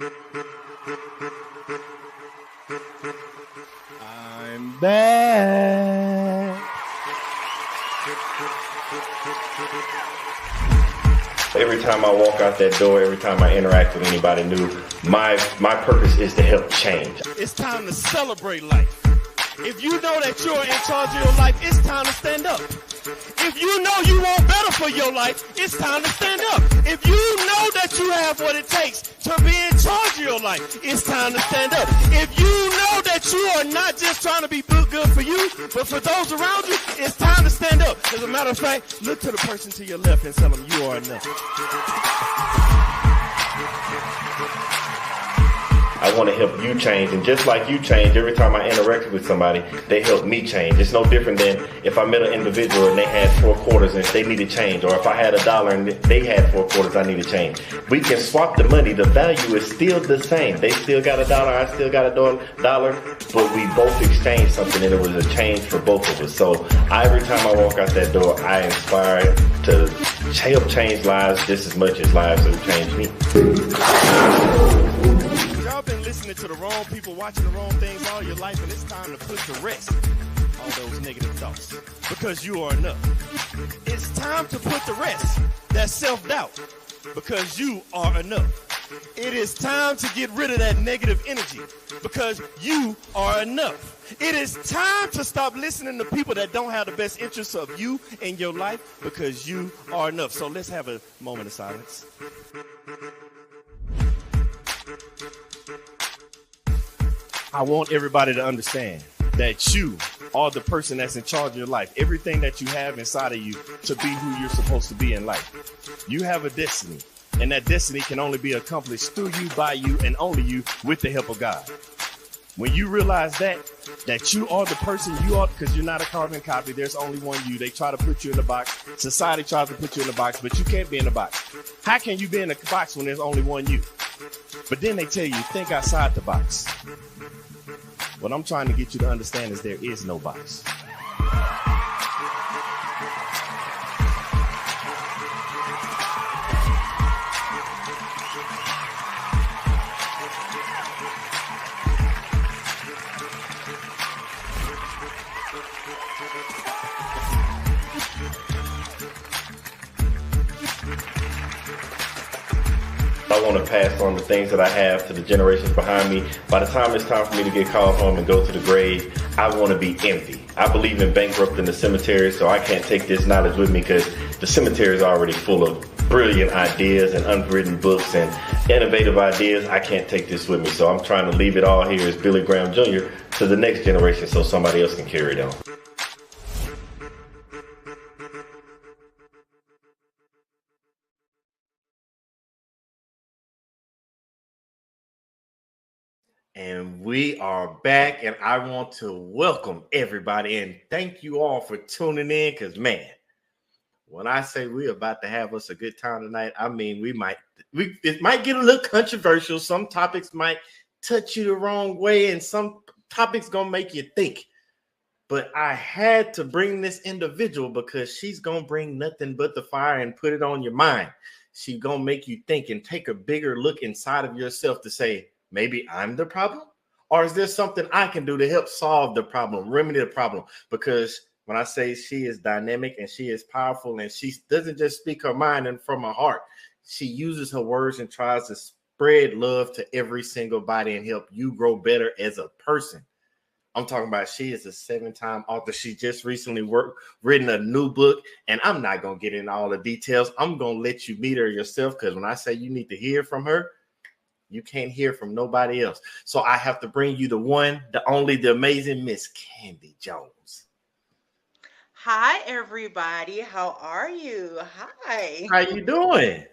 I'm back. Every time I walk out that door, every time I interact with anybody new, my purpose is to help change. It's time to celebrate life. If you know that you're in charge of your life, it's time to stand up. If you know you want better for your life, it's time to stand up. If you know that you have what it takes to be in charge of your life, it's time to stand up. If you know that you are not just trying to be good for you, but for those around you, it's time to stand up. As a matter of fact, look to the person to your left and tell them you are enough. I want to help you change, and just like you change, every time I interact with somebody, they help me change. It's no different than if I met an individual and they had 4 quarters and they needed change, or if I had $1 and they had 4 quarters, I need to change. We can swap the money. The value is still the same. They still got $1, I still got $1, but we both exchange something, and it was a change for both of us. So every time I walk out that door, I inspire to help change lives just as much as lives have changed me. Y'all been listening to the wrong people, watching the wrong things all your life, and it's time to put to rest all those negative thoughts, because you are enough. It's time to put to rest that self-doubt, because you are enough. It is time to get rid of that negative energy, because you are enough. It is time to stop listening to people that don't have the best interests of you and your life, because you are enough. So let's have a moment of silence. I want everybody to understand that you are the person that's in charge of your life. Everything that you have inside of you to be who you're supposed to be in life. You have a destiny, and that destiny can only be accomplished through you, by you, and only you, with the help of God. When you realize that you are the person you are, because you're not a carbon copy, there's only one you. They try to put you in the box. Society tries to put you in the box, but you can't be in the box. How can you be in a box when there's only one you? But then they tell you, think outside the box. What I'm trying to get you to understand is there is no box. I want to pass on the things that I have to the generations behind me. By the time it's time for me to get called home and go to the grave, I want to be empty. I believe in bankrupting the cemetery, so I can't take this knowledge with me, because the cemetery is already full of brilliant ideas and unwritten books and innovative ideas. I can't take this with me, so I'm trying to leave it all here as Billy Graham Jr. to the next generation so somebody else can carry it on. And we are back, and I want to welcome everybody and thank you all for tuning in, because, man, when I say we're about to have us a good time tonight, I mean it might get a little controversial. Some topics might touch you the wrong way, and some topics gonna make you think. But I had to bring this individual because she's gonna bring nothing but the fire and put it on your mind. She's gonna make you think and take a bigger look inside of yourself to say, maybe I'm the problem? Or is there something I can do to help solve the problem, remedy the problem? Because when I say she is dynamic and she is powerful, and she doesn't just speak her mind and from her heart, she uses her words and tries to spread love to every single body and help you grow better as a person. I'm talking about, she is a 7-time author. She just recently written a new book, and I'm not going to get into all the details. I'm going to let you meet her yourself, because when I say you need to hear from her, you can't hear from nobody else. So I have to bring you the one, the only, the amazing Miss Candy Jones. Hi, everybody. How are you? Hi. How you doing?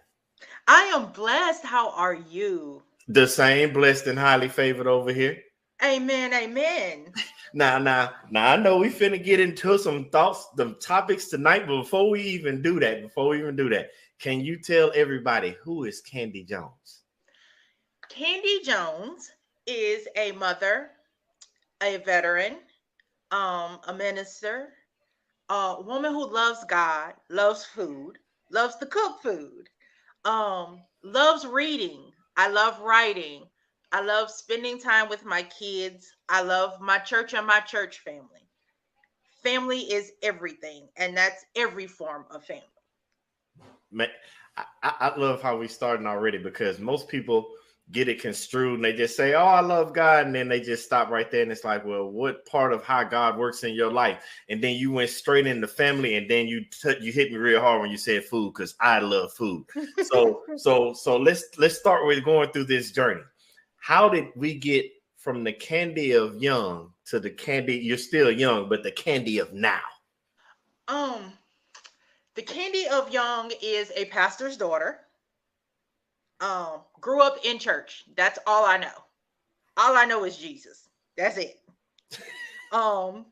I am blessed. How are you? The same, blessed and highly favored over here. Amen. Amen. Now, I know we finna get into some thoughts, the topics tonight, but before we even do that, can you tell everybody who is Candy Jones? Candy Jones is a mother, a veteran, a minister, a woman who loves God, loves food, loves to cook food, loves reading, I love writing. I love spending time with my kids. I love my church and my church family. Family is everything, and that's every form of family. Man, I love how we starting already, because most people get it construed and they just say, "Oh, I love God," and then they just stop right there. And it's like, well, what part of how God works in your life? And then you went straight into family, and then you hit me real hard when you said food, because I love food. So let's start with going through this journey. How did we get from the Candy of young to the Candy? You're still young, but the Candy of now. The Candy of young is a pastor's daughter. Grew up in church. That's all I know. All I know is Jesus. That's it. Some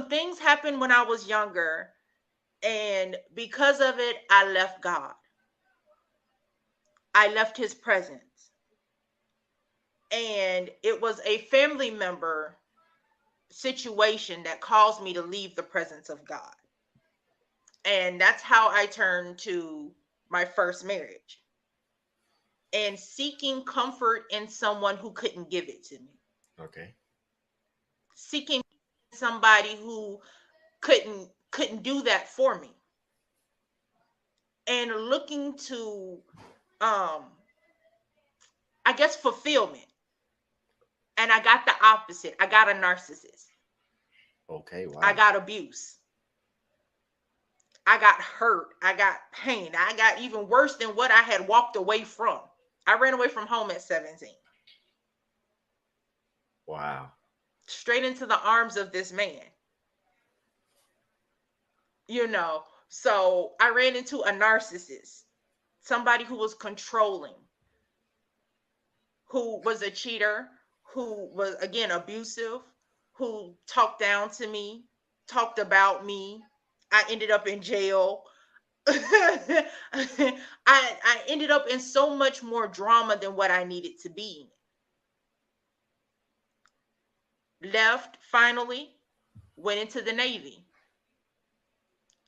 things happened when I was younger, and because of it, I left God. I left his presence. And it was a family member situation that caused me to leave the presence of God. And that's how I turned to my first marriage, and seeking comfort in someone who couldn't give it to me. Okay. Seeking somebody who couldn't do that for me, and looking to I guess fulfillment. And I got the opposite. I got a narcissist. Okay, wow. I got abuse. I got hurt. I got pain. I got even worse than what I had walked away from. I ran away from home at 17. Wow. Straight into the arms of this man. You know, so I ran into a narcissist, somebody who was controlling, who was a cheater, who was, again, abusive, who talked down to me, talked about me. I ended up in jail. I ended up in so much more drama than what I needed to be in. Left, finally, went into the Navy.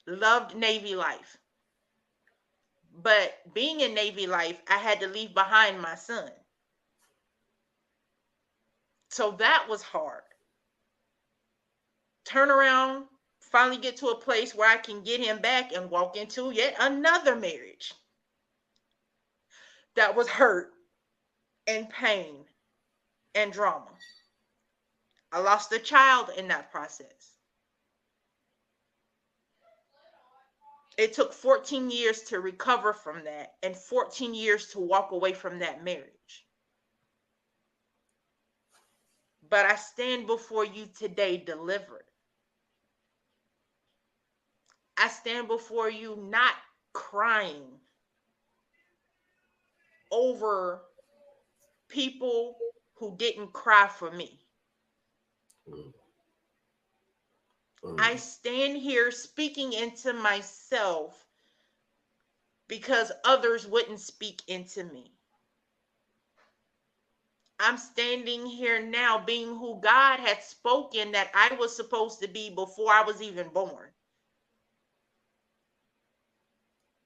Loved Navy life. But being in Navy life, I had to leave behind my son. So that was hard. Turn around, finally get to a place where I can get him back and walk into yet another marriage that was hurt and pain and drama. I lost a child in that process. It took 14 years to recover from that, and 14 years to walk away from that marriage. But I stand before you today delivered. I stand before you not crying over people who didn't cry for me. I stand here speaking into myself because others wouldn't speak into me. I'm standing here now being who God had spoken that I was supposed to be before I was even born.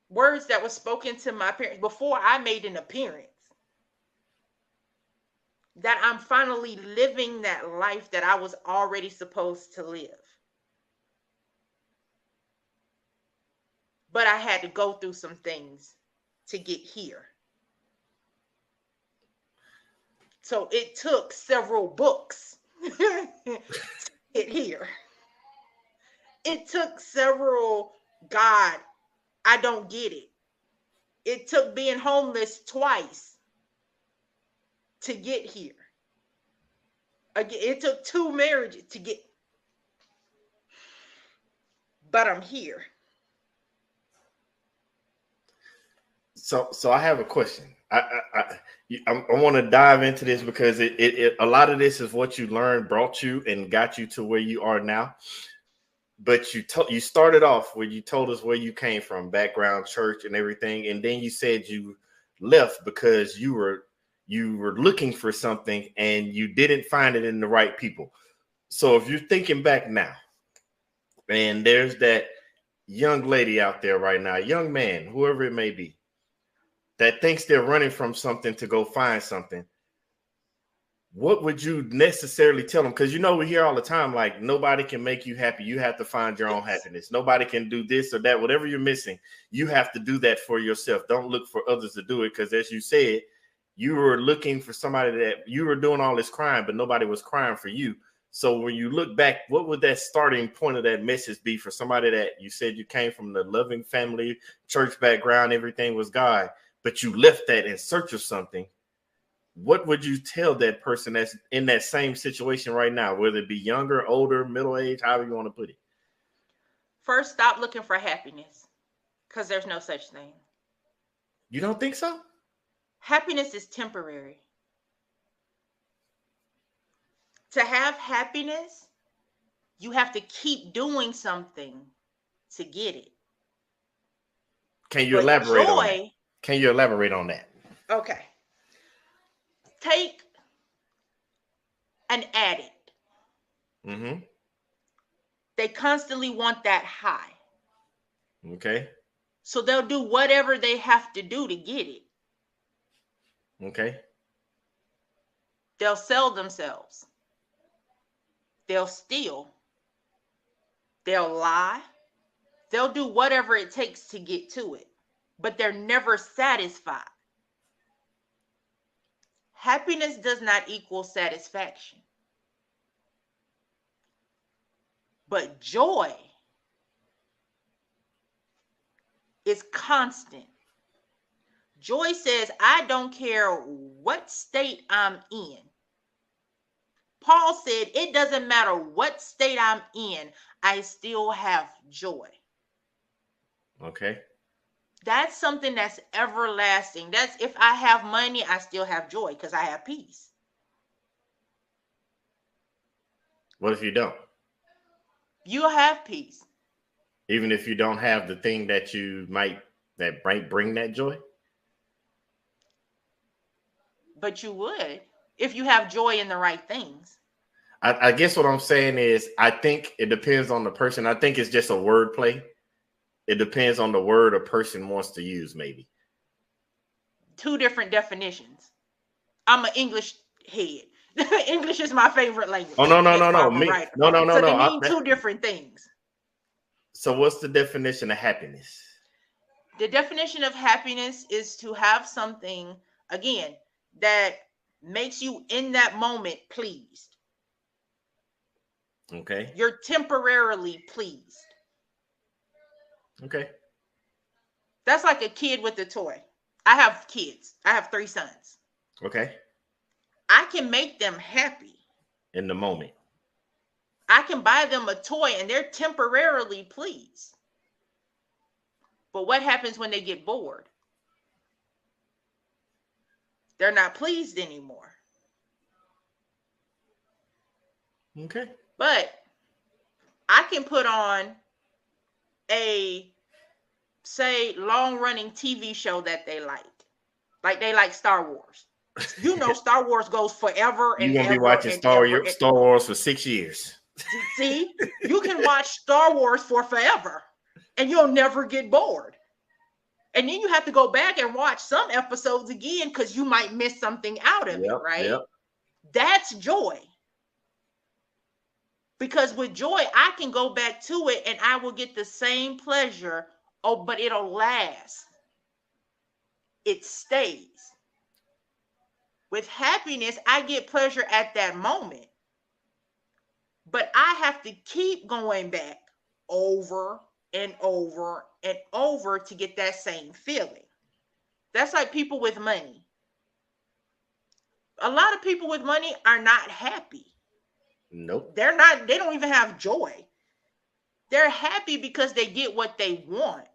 Words that were spoken to my parents before I made an appearance. That I'm finally living that life that I was already supposed to live. But I had to go through some things to get here. So it took several books to get here. It took several, God, I don't get it. It took being homeless twice to get here. Again, it took 2 marriages to get, but I'm here. So I have a question. I want to dive into this because it a lot of this is what you learned, brought you, and got you to where you are now. But you started off where you told us where you came from, background, church, and everything, and then you said you left because you were looking for something and you didn't find it in the right people. So if you're thinking back now, and there's that young lady out there right now, young man, whoever it may be, that thinks they're running from something to go find something, what would you necessarily tell them? Because we hear all the time, like, nobody can make you happy. You have to find your own happiness. Nobody can do this or that. Whatever you're missing, you have to do that for yourself. Don't look for others to do it. Because as you said, you were looking for somebody that you were doing all this crime, but nobody was crying for you. So when you look back, what would that starting point of that message be for somebody that you said you came from the loving family, church background, everything was God, but you left that in search of something? What would you tell that person that's in that same situation right now, whether it be younger, older, middle age, however you want to put it? First, stop looking for happiness, because there's no such thing. You don't think so? Happiness is temporary. To have happiness, you have to keep doing something to get it. Can you elaborate on that? Can you elaborate on that? Okay. Take an addict. Mm-hmm. They constantly want that high. Okay. So they'll do whatever they have to do to get it. Okay. They'll sell themselves. They'll steal. They'll lie. They'll do whatever it takes to get to it. But they're never satisfied. Happiness does not equal satisfaction. But joy is constant. Joy says, I don't care what state I'm in. Paul said, it doesn't matter what state I'm in, I still have joy. Okay. That's something that's everlasting. That's if I have money, I still have joy because I have peace. What if you don't? You'll have peace. Even if you don't have the thing that you might bring that joy? But you would if you have joy in the right things. I guess what I'm saying is I think it depends on the person. I think it's just a word play. It depends on the word a person wants to use, maybe. Two different definitions. I'm an English head. English is my favorite language. Oh, no. So they mean two different things. So what's the definition of happiness? The definition of happiness is to have something, again, that makes you in that moment pleased. Okay. You're temporarily pleased. Okay. That's like a kid with a toy. I have kids. I have 3 sons. Okay. I can make them happy. In the moment. I can buy them a toy and they're temporarily pleased. But what happens when they get bored? They're not pleased anymore. Okay. But I can put on a, say, long-running TV show that they like. Like they like Star Wars. You know, Star Wars goes forever and you're gonna be watching Star Wars for 6 years. See, you can watch Star Wars for forever and you'll never get bored. And then you have to go back and watch some episodes again because you might miss something out of it, right? Yep. That's joy. Because with joy, I can go back to it and I will get the same pleasure. Oh, but it'll last. It stays. With happiness, I get pleasure at that moment. But I have to keep going back over and over and over to get that same feeling. That's like people with money. A lot of people with money are not happy. Nope. They don't even have joy. They're happy because they get what they want.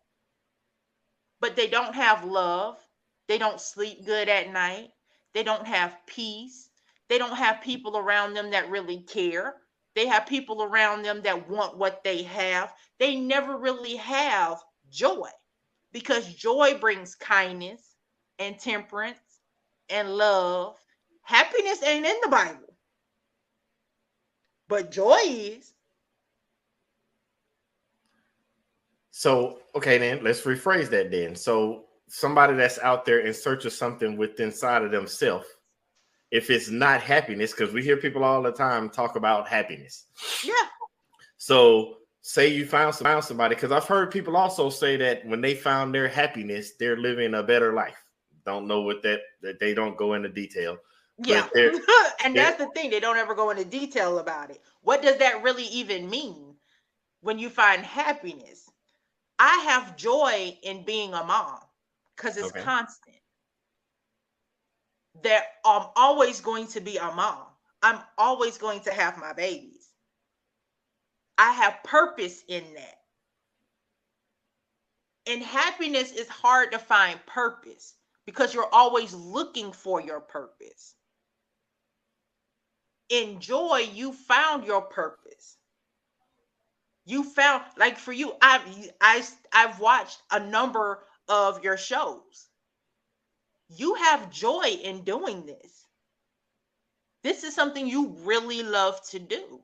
But they don't have love. They don't sleep good at night. They don't have peace. They don't have people around them that really care. They have people around them that want what they have. They never really have joy because joy brings kindness and temperance and love. Happiness ain't in the Bible. But joy is. So, okay, then let's rephrase that then. So somebody that's out there in search of something within inside of themselves, if it's not happiness, because we hear people all the time talk about happiness. Yeah. So say you found somebody, because I've heard people also say that when they found their happiness, they're living a better life. Don't know what that they don't go into detail. Yeah. And that's the thing. They don't ever go into detail about it. What does that really even mean when you find happiness? I have joy in being a mom because it's constant. That I'm always going to be a mom. I'm always going to have my babies. I have purpose in that. And happiness is hard to find purpose because you're always looking for your purpose. In joy, you found your purpose. You found, like for you, I've watched a number of your shows. You have joy in doing this. This is something you really love to do.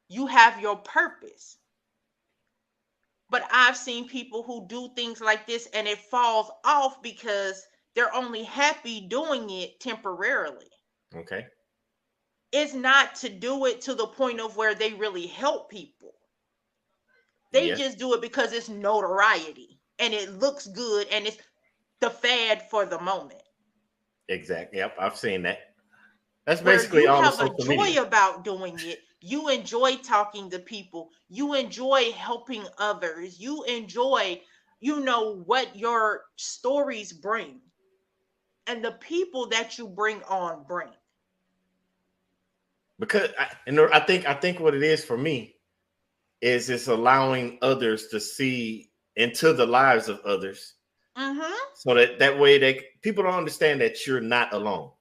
You have your purpose. But I've seen people who do things like this and it falls off because they're only happy doing it temporarily. Okay. It's not to do it to the point of where they really help people. They just do it because it's notoriety and it looks good and it's the fad for the moment. Exactly. Yep, I've seen that. That's basically all the social media. You have a joy about doing it. You enjoy talking to people. You enjoy helping others. You enjoy, what your stories bring. And the people that you bring on bring. Because I think what it is for me is it's allowing others to see into the lives of others. Mm-hmm. So that way people don't understand that you're not alone.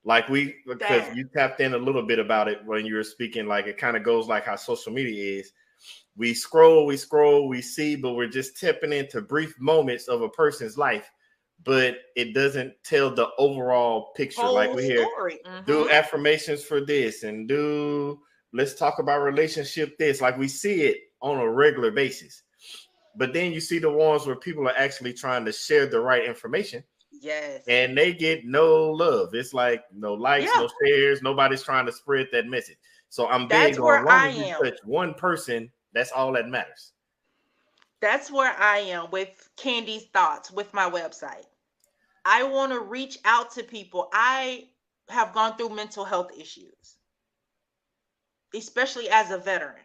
Like because you tapped in a little bit about it when you were speaking, like it kind of goes like how social media is. We scroll, we see, but we're just tapping into brief moments of a person's life, but it doesn't tell the overall picture. Whole like we hear, do affirmations for this and let's talk about relationship this. Like we see it on a regular basis. But then you see the ones where people are actually trying to share the right information. Yes. And they get no love. It's like no likes, no shares. Nobody's trying to spread that message. So I'm big on long as you touch one person, that's all that matters. That's where I am with Candy's Thoughts with my website. I want to reach out to people. I have gone through mental health issues, especially as a veteran.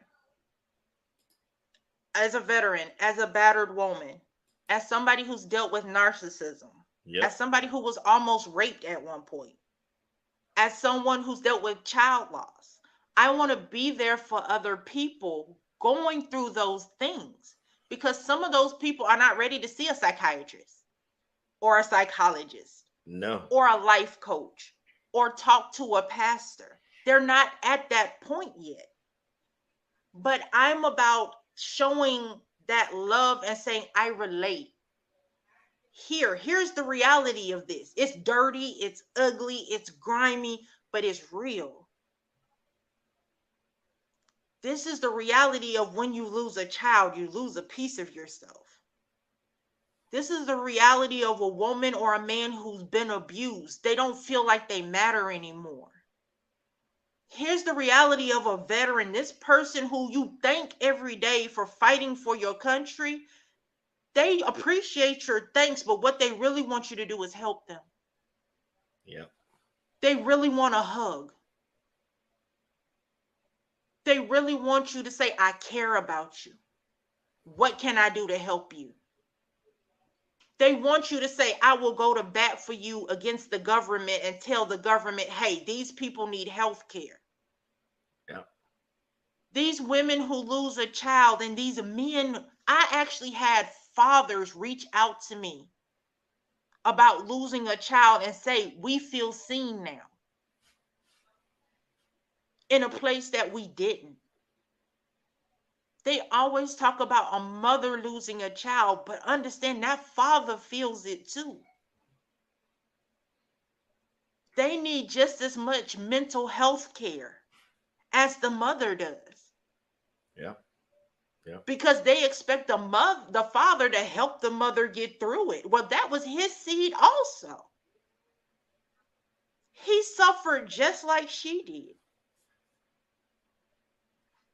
As a veteran, as a battered woman, as somebody who's dealt with narcissism, as somebody who was almost raped at one point, as someone who's dealt with child loss. I want to be there for other people going through those things because some of those people are not ready to see a psychiatrist or a psychologist, or a life coach, or talk to a pastor. They're not at that point yet. But I'm about showing that love and saying, I relate. Here's the reality of this. It's dirty, it's ugly, it's grimy, but it's real. This is the reality of when you lose a child, you lose a piece of yourself. This is the reality of a woman or a man who's been abused. They don't feel like they matter anymore. Here's the reality of a veteran, this person who you thank every day for fighting for your country. They appreciate your thanks, but what they really want you to do is help them. Yeah. They really want a hug. They really want you to say, I care about you. What can I do to help you? They want you to say, I will go to bat for you against the government and tell the government, hey, these people need health care. Yeah. These women who lose a child and these men, I actually had fathers reach out to me about losing a child and say, we feel seen now. In a place that we didn't. They always talk about a mother losing a child, but understand that father feels it too. They need just as much mental health care as the mother does. Yeah. Yeah. Because they expect the father to help the mother get through it. Well, that was his seed also. He suffered just like she did.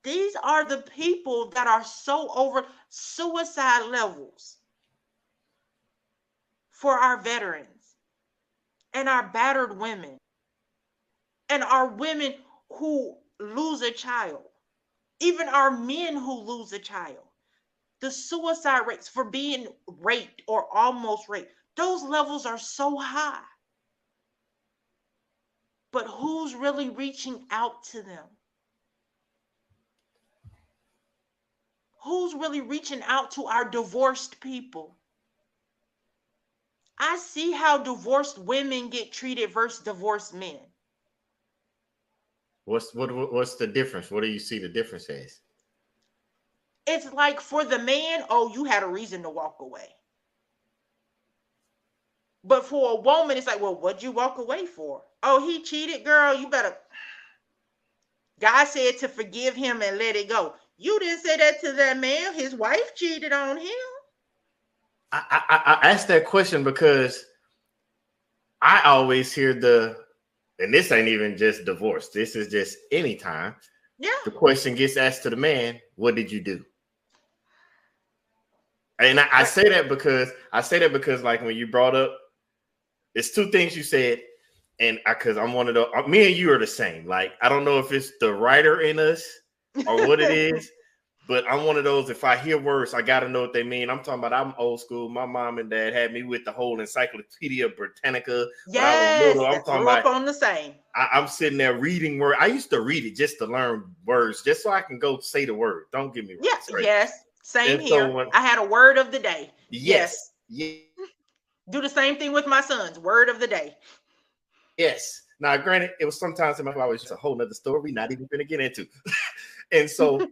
These are the people that are so over suicide levels for our veterans and our battered women and our women who lose a child, even our men who lose a child. The suicide rates for being raped or almost raped, those levels are so high. But who's really reaching out to them? Who's really reaching out to our divorced people? I see how divorced women get treated versus divorced men. What's the difference? What do you see the difference as? It's like for the man, oh, you had a reason to walk away. But for a woman, it's like, well, what'd you walk away for? Oh, he cheated, girl. You better. God said to forgive him and let it go. You didn't say that to that man. His wife cheated on him. I asked that question because I always hear and this ain't even just divorce. This is just any time. Yeah. The question gets asked to the man, what did you do? And I say that because like when you brought up, it's two things you said, and because I'm one of the, me and you are the same. Like, I don't know if it's the writer in us or what it is, but I'm one of those, if I hear words, I got to know what they mean. I'm talking about, I'm old school. My mom and dad had me with the whole Encyclopedia Britannica. Yes, when I was little. I'm talking grew up about, on the same. I'm sitting there reading words. I used to read it just to learn words, just so I can go say the word. Don't get me wrong. Yeah, yes, same And here. so I had a word of the day. Yes. Do the same thing with my sons. Word of the day. Yes. Now, granted, it was sometimes in my life, it's a whole nother story we're not even going to get into. And so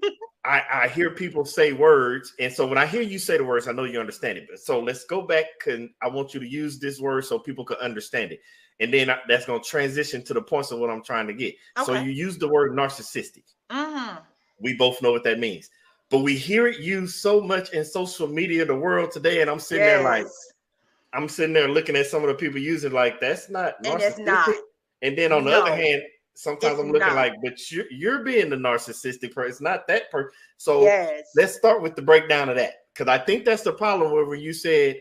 I hear people say words. And so when I hear you say the words, I know you understand it. So let's go back, and I want you to use this word so people can understand it. And then that's going to transition to the points of what I'm trying to get. Okay. So you use the word narcissistic. Mm-hmm. We both know what that means. But we hear it used so much in social media, the world today, and I'm sitting there like, I'm sitting there looking at some of the people using like, that's not narcissistic. And it's not. And then on the other hand, sometimes I'm looking like, but you're being the narcissistic person. It's not that person. So let's start with the breakdown of that. Because I think that's the problem where you said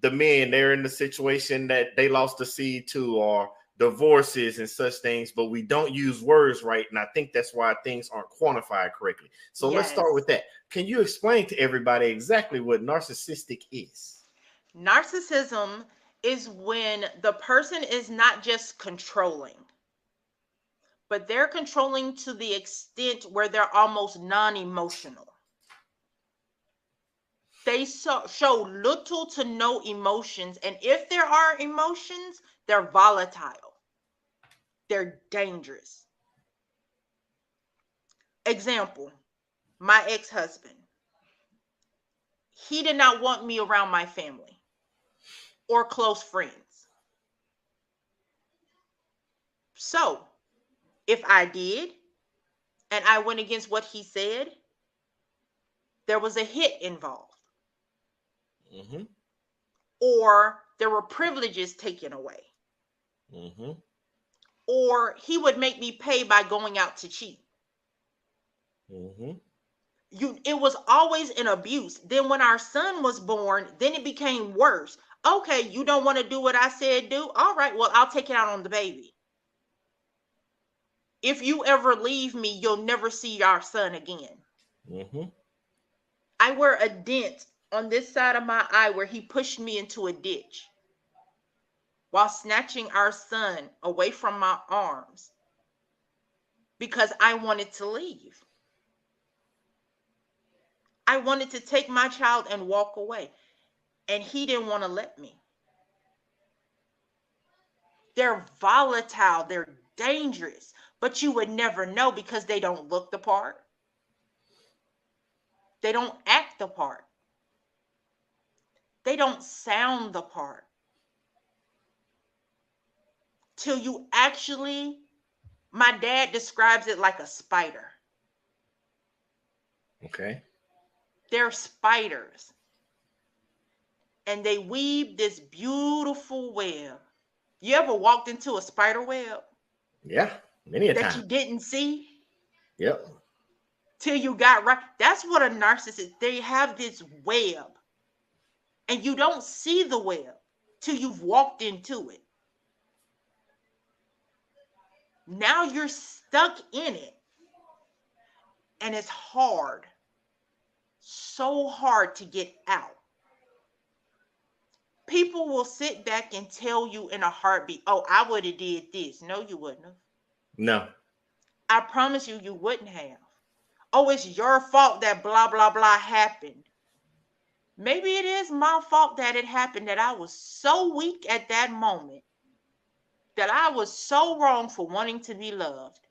the men, they're in the situation that they lost the seed to, or divorces and such things, but we don't use words right. And I think that's why things aren't quantified correctly. So let's start with that. Can you explain to everybody exactly what narcissistic is? Narcissism is when the person is not just controlling, but they're controlling to the extent where they're almost non-emotional. They show little to no emotions, and if there are emotions, they're volatile. They're dangerous. Example, my ex-husband. He did not want me around my family or close friends. So, if I did, and I went against what he said, there was a hit involved. Mm-hmm. Or there were privileges taken away. Mm-hmm. Or he would make me pay by going out to cheat. Mm-hmm. It was always an abuse. Then when our son was born, then it became worse. Okay, you don't want to do what I said do? All right, well, I'll take it out on the baby. If you ever leave me, you'll never see our son again. Mm-hmm. I wear a dent on this side of my eye where he pushed me into a ditch while snatching our son away from my arms because I wanted to leave. I wanted to take my child and walk away, and he didn't want to let me. They're volatile, they're dangerous, but you would never know because they don't look the part. They don't act the part. They don't sound the part. Till you actually, my dad describes it like a spider. Okay. They're spiders. And they weave this beautiful web. You ever walked into a spider web? Yeah, many a that time. you didn't see? Yep. Till you got right. That's what a narcissist, they have this web. And you don't see the web till you've walked into it. Now you're stuck in it. And it's hard. So hard to get out. People will sit back and tell you in a heartbeat, oh, I would have did this. No, you wouldn't have. No. I promise you, you wouldn't have. Oh, it's your fault that blah, blah, blah happened. Maybe it is my fault that it happened, that I was so weak at that moment, that I was so wrong for wanting to be loved,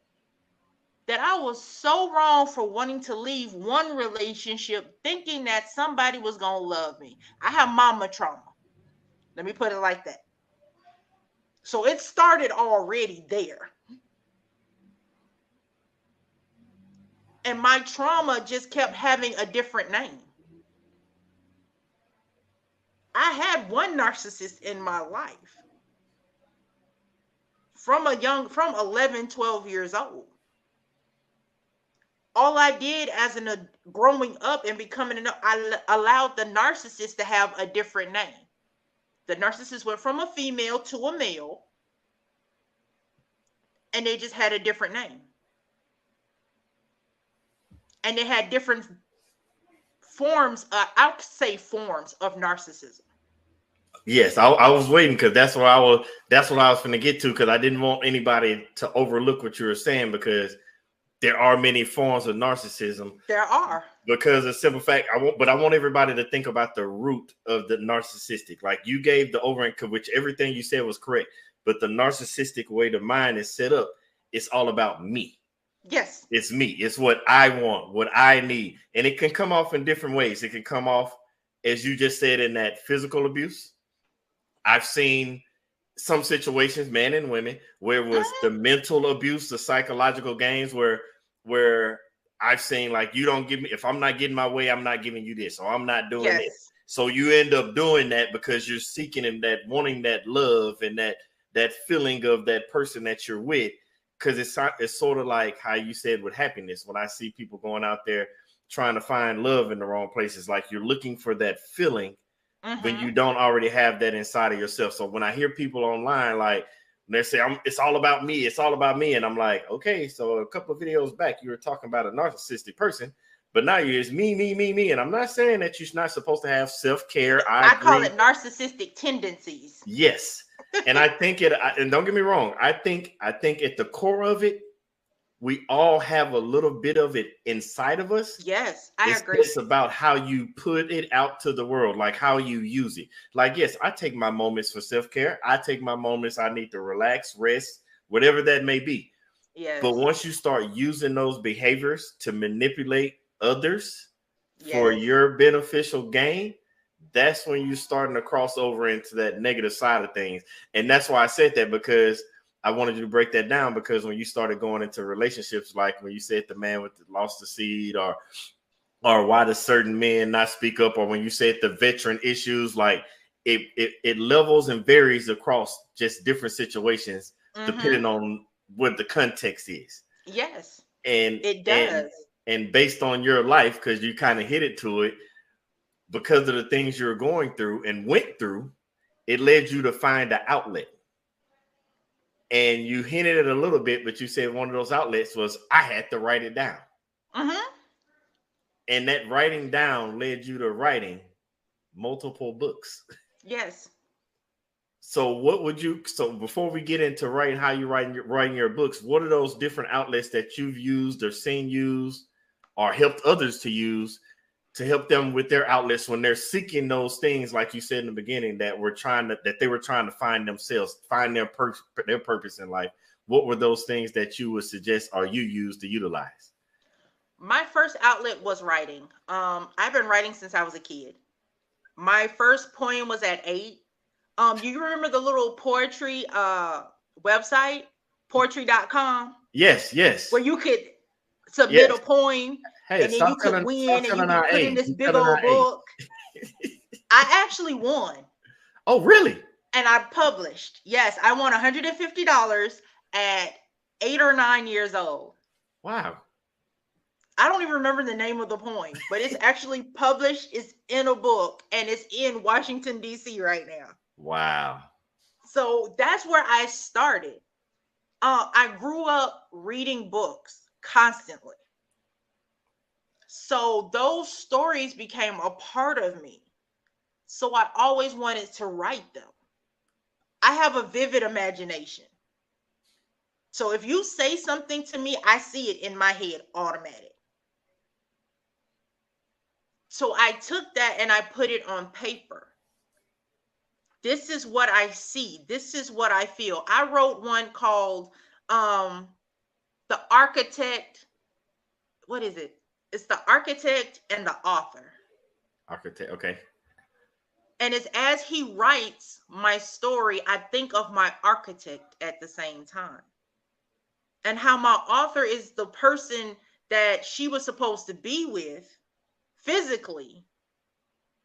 that I was so wrong for wanting to leave one relationship thinking that somebody was going to love me. I have mama trauma. Let me put it like that. So it started already there. And my trauma just kept having a different name. I had one narcissist in my life from 11, 12 years old. All I did as growing up and becoming I allowed the narcissist to have a different name. The narcissist went from a female to a male, and they just had a different name. And they had different forms, I would say forms of narcissism. Yes, I was waiting because that's what I was going to get to, because I didn't want anybody to overlook what you were saying, because there are many forms of narcissism. There are. Because of the simple fact, I want everybody to think about the root of the narcissistic. Like you gave the which everything you said was correct, but the narcissistic way the mind is set up, it's all about me. Yes. It's me. It's what I want, what I need. And it can come off in different ways. It can come off, as you just said, in that physical abuse. I've seen some situations, men and women, where it was the mental abuse, the psychological games, where I've seen, like, you don't give me, if I'm not getting my way, I'm not giving you this, or I'm not doing this. So you end up doing that because you're seeking and that wanting that love and that feeling of that person that you're with. Because it's sort of like how you said with happiness. When I see people going out there trying to find love in the wrong places, like you're looking for that feeling when you don't already have that inside of yourself. So when I hear people online, like they say, it's all about me, it's all about me. And I'm like, okay, so a couple of videos back, you were talking about a narcissistic person, but now it's me. And I'm not saying that you're not supposed to have self-care. I call it narcissistic tendencies. Yes. And I think and don't get me wrong, I think at the core of it, we all have a little bit of it inside of us. Yes, I agree. It's about how you put it out to the world, like how you use it. Like, yes, I take my moments for self-care. I take my moments, I need to relax, rest, whatever that may be. Yes. But once you start using those behaviors to manipulate others for your beneficial gain, that's when you're starting to cross over into that negative side of things. And that's why I said that, because I wanted you to break that down, because when you started going into relationships, like when you said the man lost the seed, or why does certain men not speak up, or when you said the veteran issues, like it levels and varies across just different situations depending on what the context is. Yes. And it does. And based on your life, because you kind of hit it to it, because of the things you're going through and went through, it led you to find an outlet. And you hinted it a little bit, but you said one of those outlets was, I had to write it down. And that writing down led you to writing multiple books. Yes. So before we get into writing, how you writing your books, what are those different outlets that you've used or seen used or helped others to use to help them with their outlets when they're seeking those things, like you said in the beginning, that they were trying to find themselves, find their purpose in life? What were those things that you would suggest or you use to utilize? My first outlet was writing. I've been writing since I was a kid. My first poem was at 8. Do you remember the little poetry website, poetry.com? Yes. Where you could submit a poem, Hey, and then you could win, and you could put in this big old book. I actually won. Oh, really? And I published. Yes, I won $150 at 8 or 9 years old. Wow. I don't even remember the name of the poem, but it's actually published. It's in a book, and it's in Washington, D.C. right now. Wow. So that's where I started. I grew up reading books constantly. So those stories became a part of me. So I always wanted to write them. I have a vivid imagination. So if you say something to me, I see it in my head automatic. So I took that and I put it on paper. This is what I see. This is what I feel. I wrote one called The Architect. What is it? It's The Architect and the Author. Architect, okay. And it's as he writes my story, I think of my architect at the same time. And how my author is the person that she was supposed to be with physically,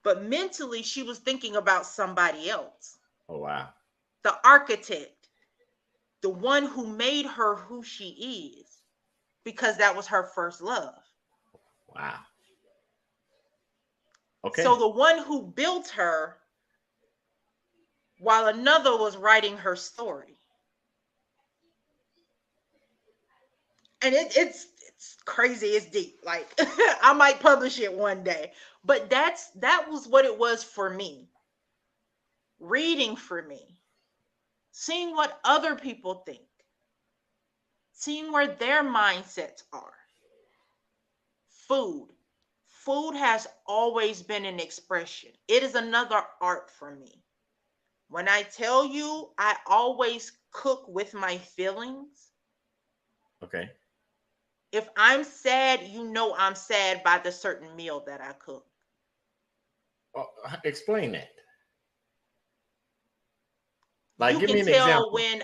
but mentally she was thinking about somebody else. Oh, wow. The architect, the one who made her who she is, because that was her first love. Wow. Okay. So the one who built her while another was writing her story. And it's crazy, it's deep. Like I might publish it one day, but that was what it was for me. Reading for me, seeing what other people think, seeing where their mindsets are. Food has always been an expression. It is another art for me. When I tell you, I always cook with my feelings. Okay. If I'm sad, you know I'm sad by the certain meal that I cook. Explain that. Like, you give me can an tell example. when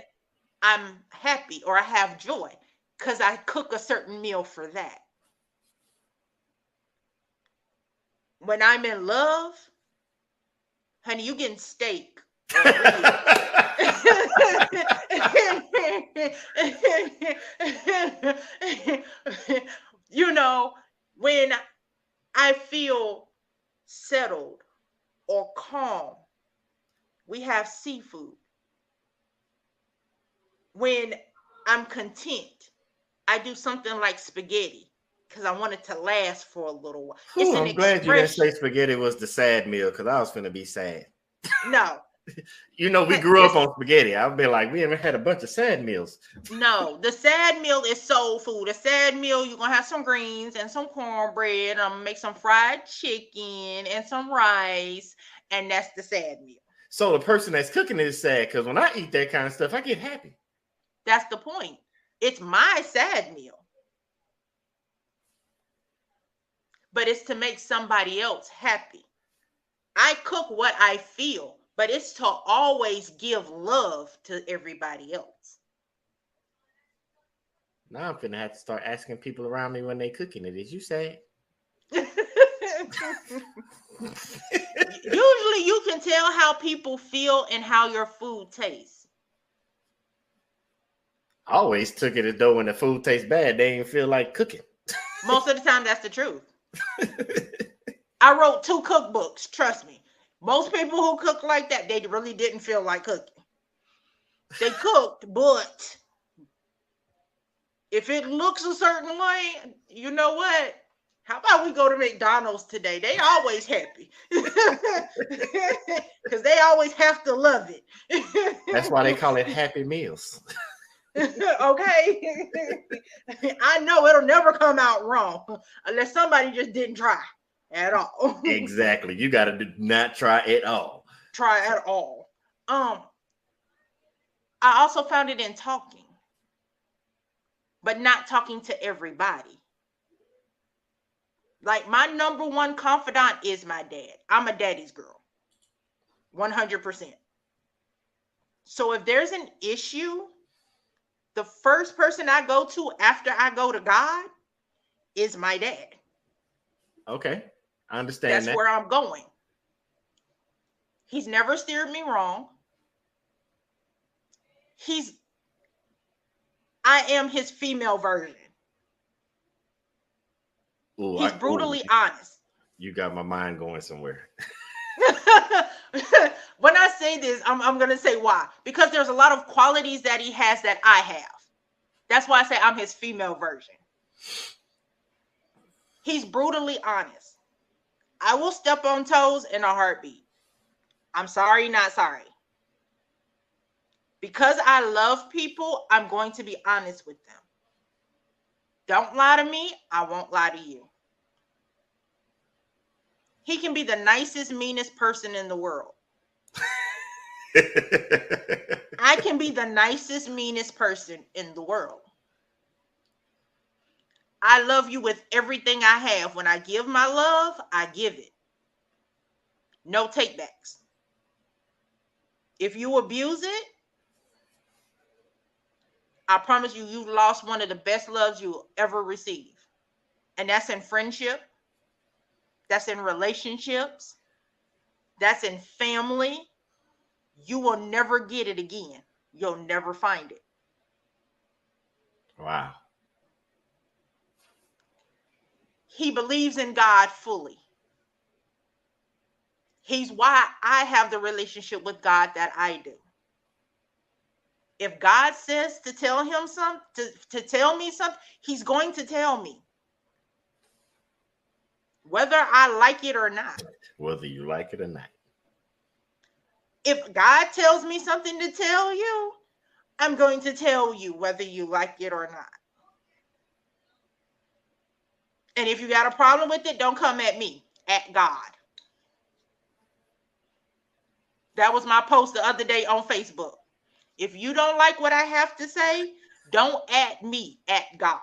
I'm happy or I have joy because I cook a certain meal for that. When I'm in love, honey, you getting steak. You know, when I feel settled or calm, we have seafood. When I'm content, I do something like spaghetti because I want it to last for a little while. Ooh, I'm glad you didn't say spaghetti was the sad meal because I was finna be sad. No. You know, we grew up on spaghetti. I've been like, we haven't had a bunch of sad meals. No, the sad meal is soul food. A sad meal, you're going to have some greens and some cornbread. I'm going to make some fried chicken and some rice. And that's the sad meal. So the person that's cooking it is sad because when I eat that kind of stuff, I get happy. That's the point. It's my sad meal. But it's to make somebody else happy. I cook what I feel, but it's to always give love to everybody else. Now I'm going to have to start asking people around me when they cooking it. Is you sad? Usually you can tell how people feel and how your food tastes. I always took it as though when the food tastes bad, they didn't feel like cooking. Most of the time, that's the truth. I wrote 2 cookbooks, trust me. Most people who cook like that, they really didn't feel like cooking. They cooked, but if it looks a certain way, you know what? How about we go to McDonald's today? They always happy. Because they always have to love it. That's why they call it Happy Meals. Okay. I know it'll never come out wrong unless somebody just didn't try at all. Exactly. You got to not try at all. Try at all. I also found it in talking, but not talking to everybody. Like my number one confidant is my dad. I'm a daddy's girl. 100%. So if there's an issue, the first person I go to after I go to God is my dad. Okay. I understand That's that. where I'm going. He's never steered me wrong. I am his female version. Ooh, He's brutally honest. You got my mind going somewhere. When I say this, I'm going to say why. Because there's a lot of qualities that he has that I have. That's why I say I'm his female version. He's brutally honest. I will step on toes in a heartbeat. I'm sorry, not sorry. Because I love people, I'm going to be honest with them. Don't lie to me, I won't lie to you. He can be the nicest, meanest person in the world. I can be the nicest, meanest person in the world. I love you with everything I have. When I give my love, I give it. No takebacks. If you abuse it, I promise you, you've lost one of the best loves you'll ever receive. And that's in friendship. That's in relationships. That's in family. You will never get it again. You'll never find it. Wow. He believes in God fully. He's why I have the relationship with God that I do. If God says to tell him something, to tell me something, he's going to tell me. Whether I like it or not. Whether you like it or not. If God tells me something to tell you, I'm going to tell you whether you like it or not. And if you got a problem with it, don't come at me, at God. That was my post the other day on Facebook. If you don't like what I have to say, don't at me, at God.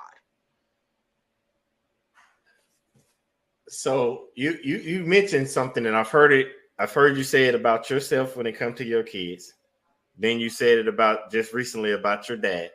So you mentioned something, and I've heard you say it about yourself when it comes to your kids. Then you said it about just recently about your dad.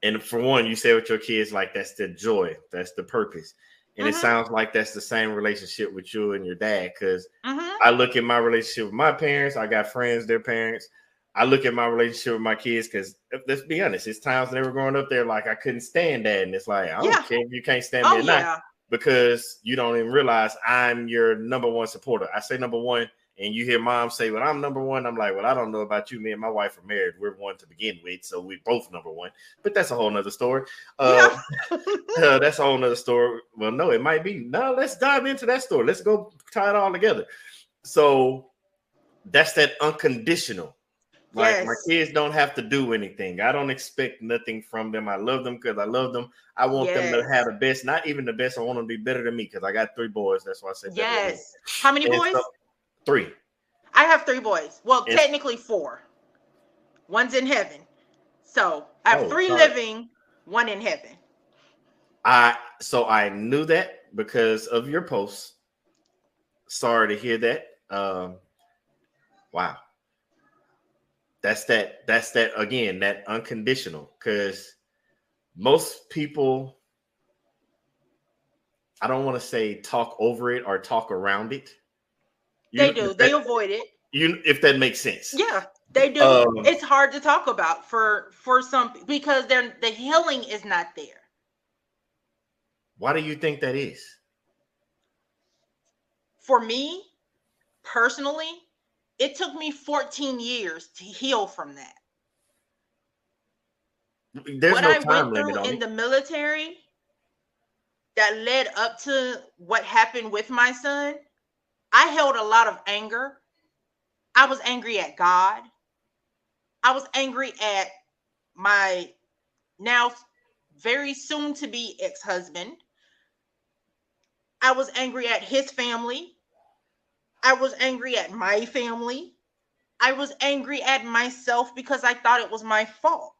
And for one, you said with your kids, like that's the joy, that's the purpose. And it sounds like that's the same relationship with you and your dad. Because I look at my relationship with my parents. I got friends, their parents. I look at my relationship with my kids because let's be honest, it's times when they were growing up there, like I couldn't stand that. And it's like, I don't care if you can't stand me or not, because you don't even realize I'm your number one supporter. I say number one, and you hear mom say, well, I'm number one. I'm like, well, I don't know about you. Me and my wife are married. We're one to begin with. So we're both number one. But that's a whole nother story. That's a whole nother story. Well, no, it might be. No, let's dive into that story. Let's go tie it all together. So that's that unconditional. Like my kids don't have to do anything. I don't expect nothing from them. I love them because I love them. I want them to have the best, not even the best. I want them to be better than me because I got 3 boys. That's why I said yes. How many boys? So, 3. I have 3 boys. Well, technically 4. One's in heaven. So I have 3 living, 1 in heaven. So I knew that because of your posts. Sorry to hear that. Wow. That's that again, that unconditional, because most people, I don't want to say talk over it or talk around it. They do. They avoid it. If that makes sense. Yeah, they do. It's hard to talk about for some, because the healing is not there. Why do you think that is? For me, personally, it took me 14 years to heal from that. There's what no I time went limit through on in it. the military that led up to what happened with my son, I held a lot of anger. I was angry at God. I was angry at my now very soon to be ex-husband. I was angry at his family. I was angry at my family. I was angry at myself because I thought it was my fault.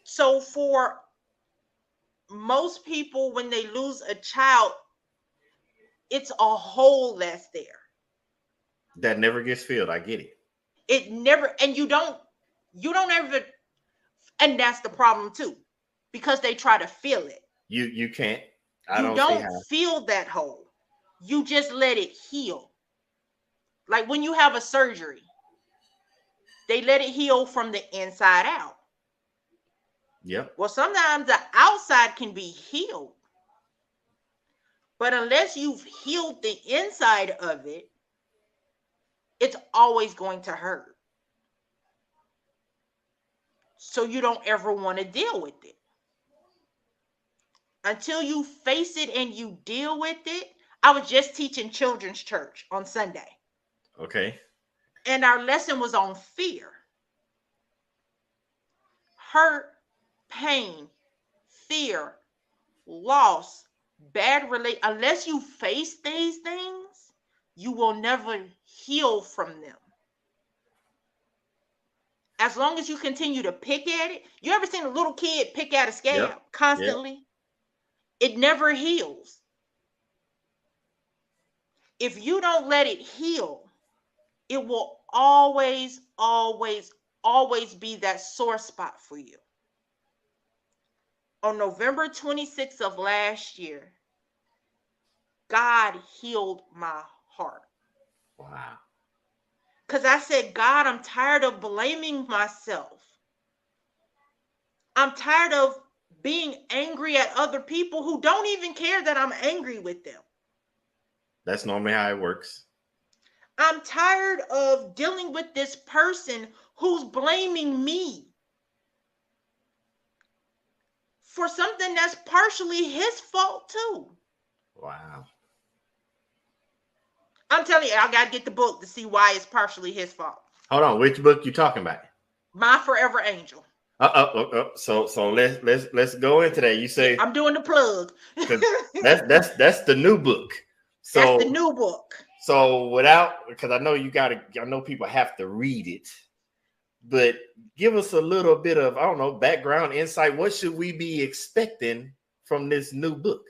So for most people, when they lose a child, it's a hole that's there. That never gets filled. I get it. It never, and you don't ever, and that's the problem too. because they try to fill it. You can't. I You don't see don't how. feel that hole. You just let it heal. Like when you have a surgery, they let it heal from the inside out. Yep. Well, sometimes the outside can be healed. But unless you've healed the inside of it, it's always going to hurt. So you don't ever want to deal with it. Until you face it and you deal with it. I was just teaching children's church on Sunday. Okay. And our lesson was on fear. Hurt, pain, fear, loss, bad relate. Unless you face these things, you will never heal from them. As long as you continue to pick at it. You ever seen a little kid pick at a scab constantly? Yep. It never heals. If you don't let it heal, it will always, always, always be that sore spot for you. On November 26th of last year, God healed my heart. Wow. Because I said, God, I'm tired of blaming myself. I'm tired of being angry at other people who don't even care that I'm angry with them. That's normally how it works. I'm tired of dealing with this person who's blaming me for something that's partially his fault too. Wow. I'm telling you, I got to get the book to see why it's partially his fault. Hold on, which book you talking about? My Forever Angel. So let's go into that. You say I'm doing the plug. that's the new book. So that's the new book. So because I know people have to read it, but give us a little bit of, I don't know, background insight. What should we be expecting from this new book?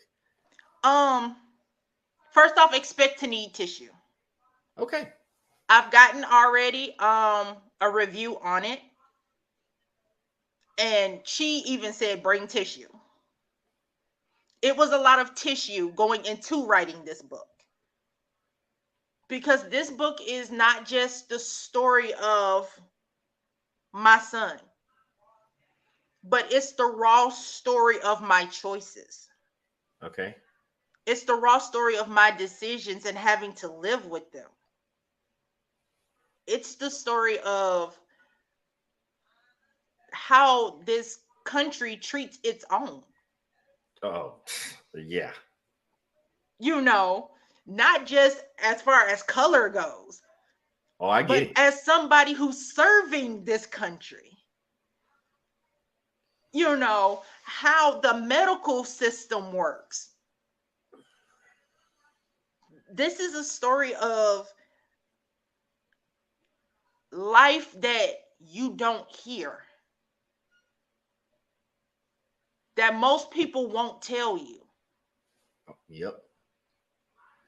First off, expect to need tissue. Okay. I've gotten already a review on it. And she even said, bring tissue. It was a lot of tissue going into writing this book. Because this book is not just the story of my son, but it's the raw story of my choices. Okay. It's the raw story of my decisions and having to live with them. It's the story of how this country treats its own. Oh, yeah. You know, not just as far as color goes. Oh, I get it. As somebody who's serving this country. You know, how the medical system works. This is a story of life that you don't hear. That most people won't tell you. Yep.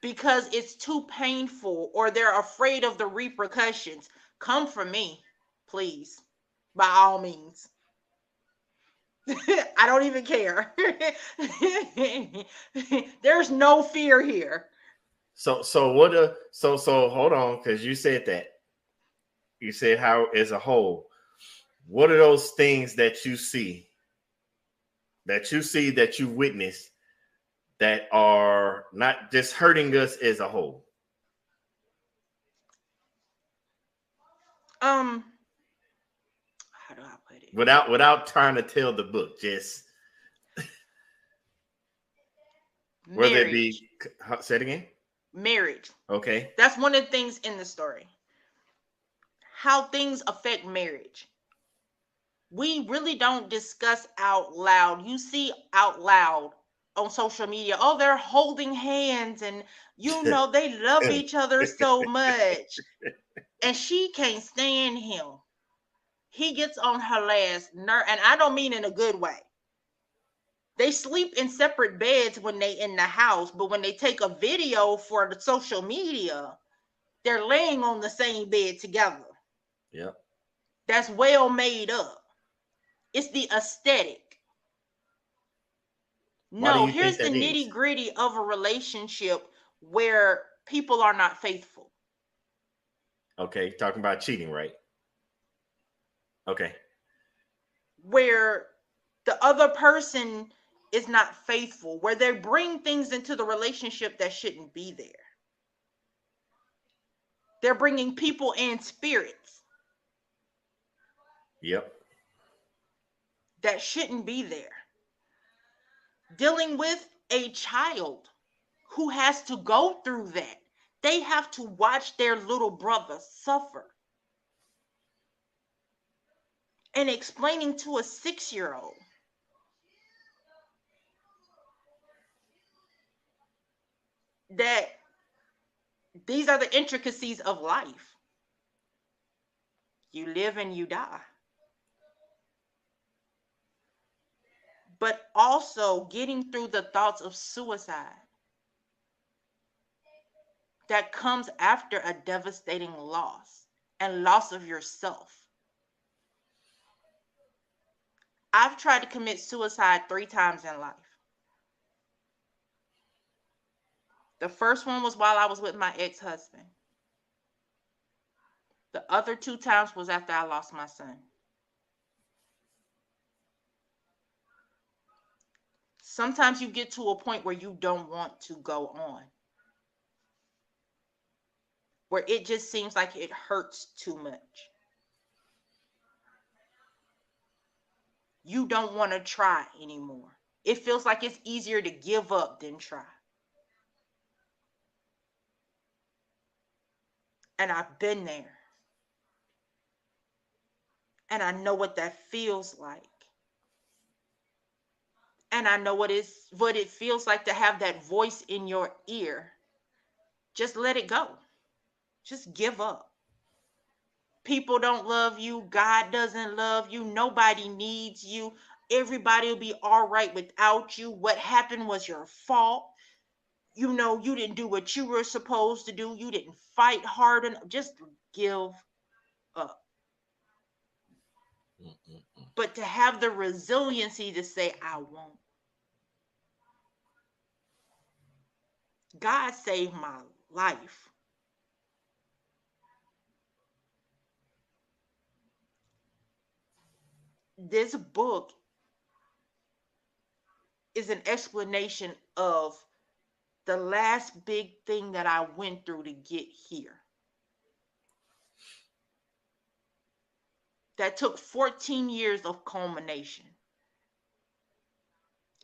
Because it's too painful or they're afraid of the repercussions. Come for me, please. By all means. I don't even care. There's no fear here. So hold on, because you said that. You said how as a whole. What are those things that you see? That you witness that are not just hurting us as a whole? How do I put it? Without trying to tell the book, just whether it be, say it again. Marriage. Okay. That's one of the things in the story. How things affect marriage. We really don't discuss out loud. You see out loud on social media, oh, they're holding hands and you know they love each other so much. And she can't stand him. He gets on her last nerve, and I don't mean in a good way. They sleep in separate beds when they in the house, but when they take a video for the social media, they're laying on the same bed together. Yeah. That's well made up. It's the aesthetic. Why do No, you here's think the that is? nitty gritty of a relationship where people are not faithful. Okay, talking about cheating, right? Okay. Where the other person is not faithful, where they bring things into the relationship that shouldn't be there. They're bringing people and spirits Yep. that shouldn't be there. Dealing with a child who has to go through that. They have to watch their little brother suffer. And explaining to a 6-year-old that these are the intricacies of life. You live and you die. But also getting through the thoughts of suicide that comes after a devastating loss and loss of yourself. I've tried to commit suicide 3 times in life. The first one was while I was with my ex-husband. The other 2 times was after I lost my son. Sometimes you get to a point where you don't want to go on, where it just seems like it hurts too much. You don't want to try anymore. It feels like it's easier to give up than try. And I've been there. And I know what that feels like. And I know what it feels like to have that voice in your ear. Just let it go. Just give up. People don't love you. God doesn't love you. Nobody needs you. Everybody will be all right without you. What happened was your fault. You know, you didn't do what you were supposed to do. You didn't fight hard enough. Just give up. But to have the resiliency to say, I won't. God saved my life. This book is an explanation of the last big thing that I went through to get here. That took 14 years of culmination.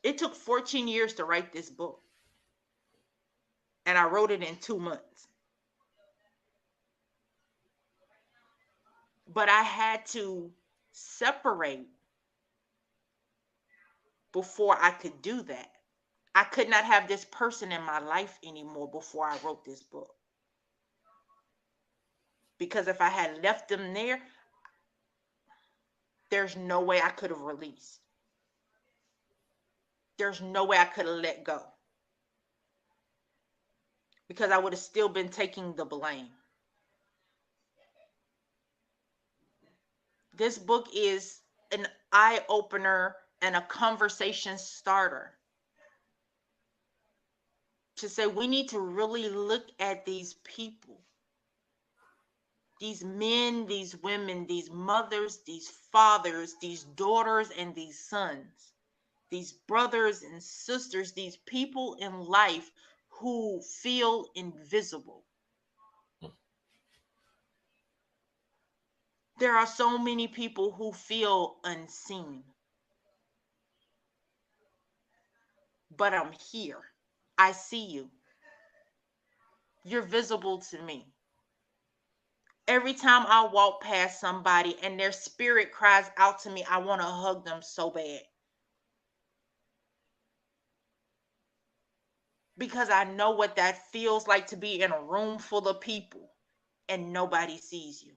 It took 14 years to write this book. And I wrote it in 2 months. But I had to separate before I could do that. I could not have this person in my life anymore before I wrote this book. Because if I had left them there, there's no way I could have released. There's no way I could have let go. Because I would have still been taking the blame. This book is an eye-opener and a conversation starter. To say we need to really look at these people. These men, these women, these mothers, these fathers, these daughters, and these sons. These brothers and sisters, these people in life who feel invisible. There are so many people who feel unseen. But I'm here. I see you. You're visible to me. Every time I walk past somebody and their spirit cries out to me, I want to hug them so bad. Because I know what that feels like to be in a room full of people and nobody sees you.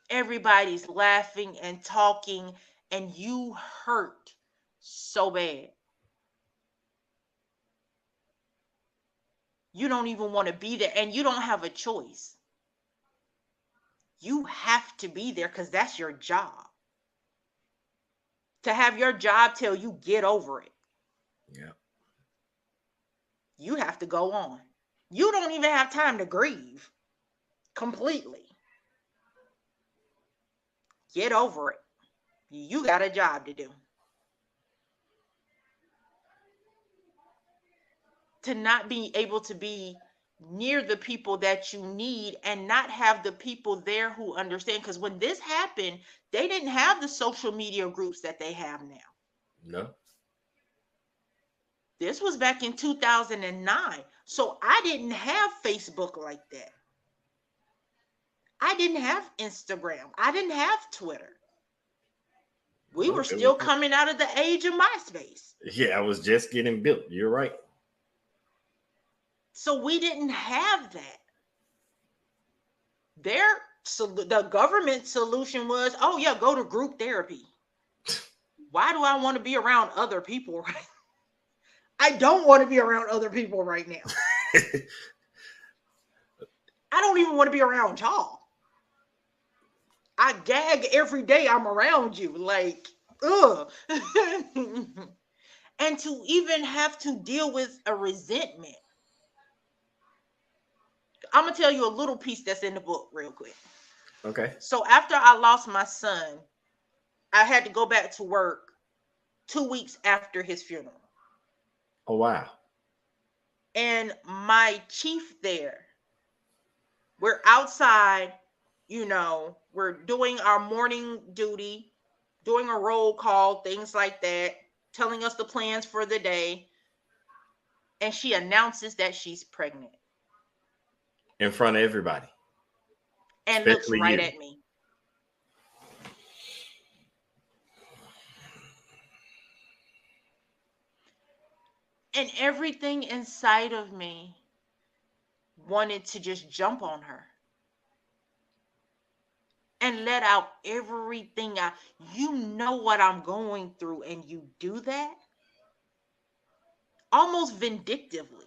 Everybody's laughing and talking and you hurt so bad. You don't even want to be there and you don't have a choice. You have to be there because that's your job. to have your job tell you get over it. Yeah. You have to go on. You don't even have time to grieve completely. Get over it. You got a job to do. To not be able to be near the people that you need and not have the people there who understand. Because when this happened, they didn't have the social media groups that they have now. No. This was back in 2009. So I didn't have Facebook like that. I didn't have Instagram. I didn't have Twitter. We were still coming out of the age of MySpace. Yeah, I was just getting built. You're right. So we didn't have that. The government solution was, oh yeah, go to group therapy. Why do I want to be around other people right? I don't want to be around other people right now. I don't even want to be around y'all. I gag every day I'm around you. Like, ugh. And to even have to deal with a resentment. I'm going to tell you a little piece that's in the book real quick. Okay. So after I lost my son, I had to go back to work 2 weeks after his funeral. Oh, wow. And my chief there, we're outside, you know, we're doing our morning duty, doing a roll call, things like that, telling us the plans for the day. And she announces that she's pregnant. In front of everybody. And looks right at me. And everything inside of me wanted to just jump on her and let out everything out. You know what I'm going through, and you do that almost vindictively.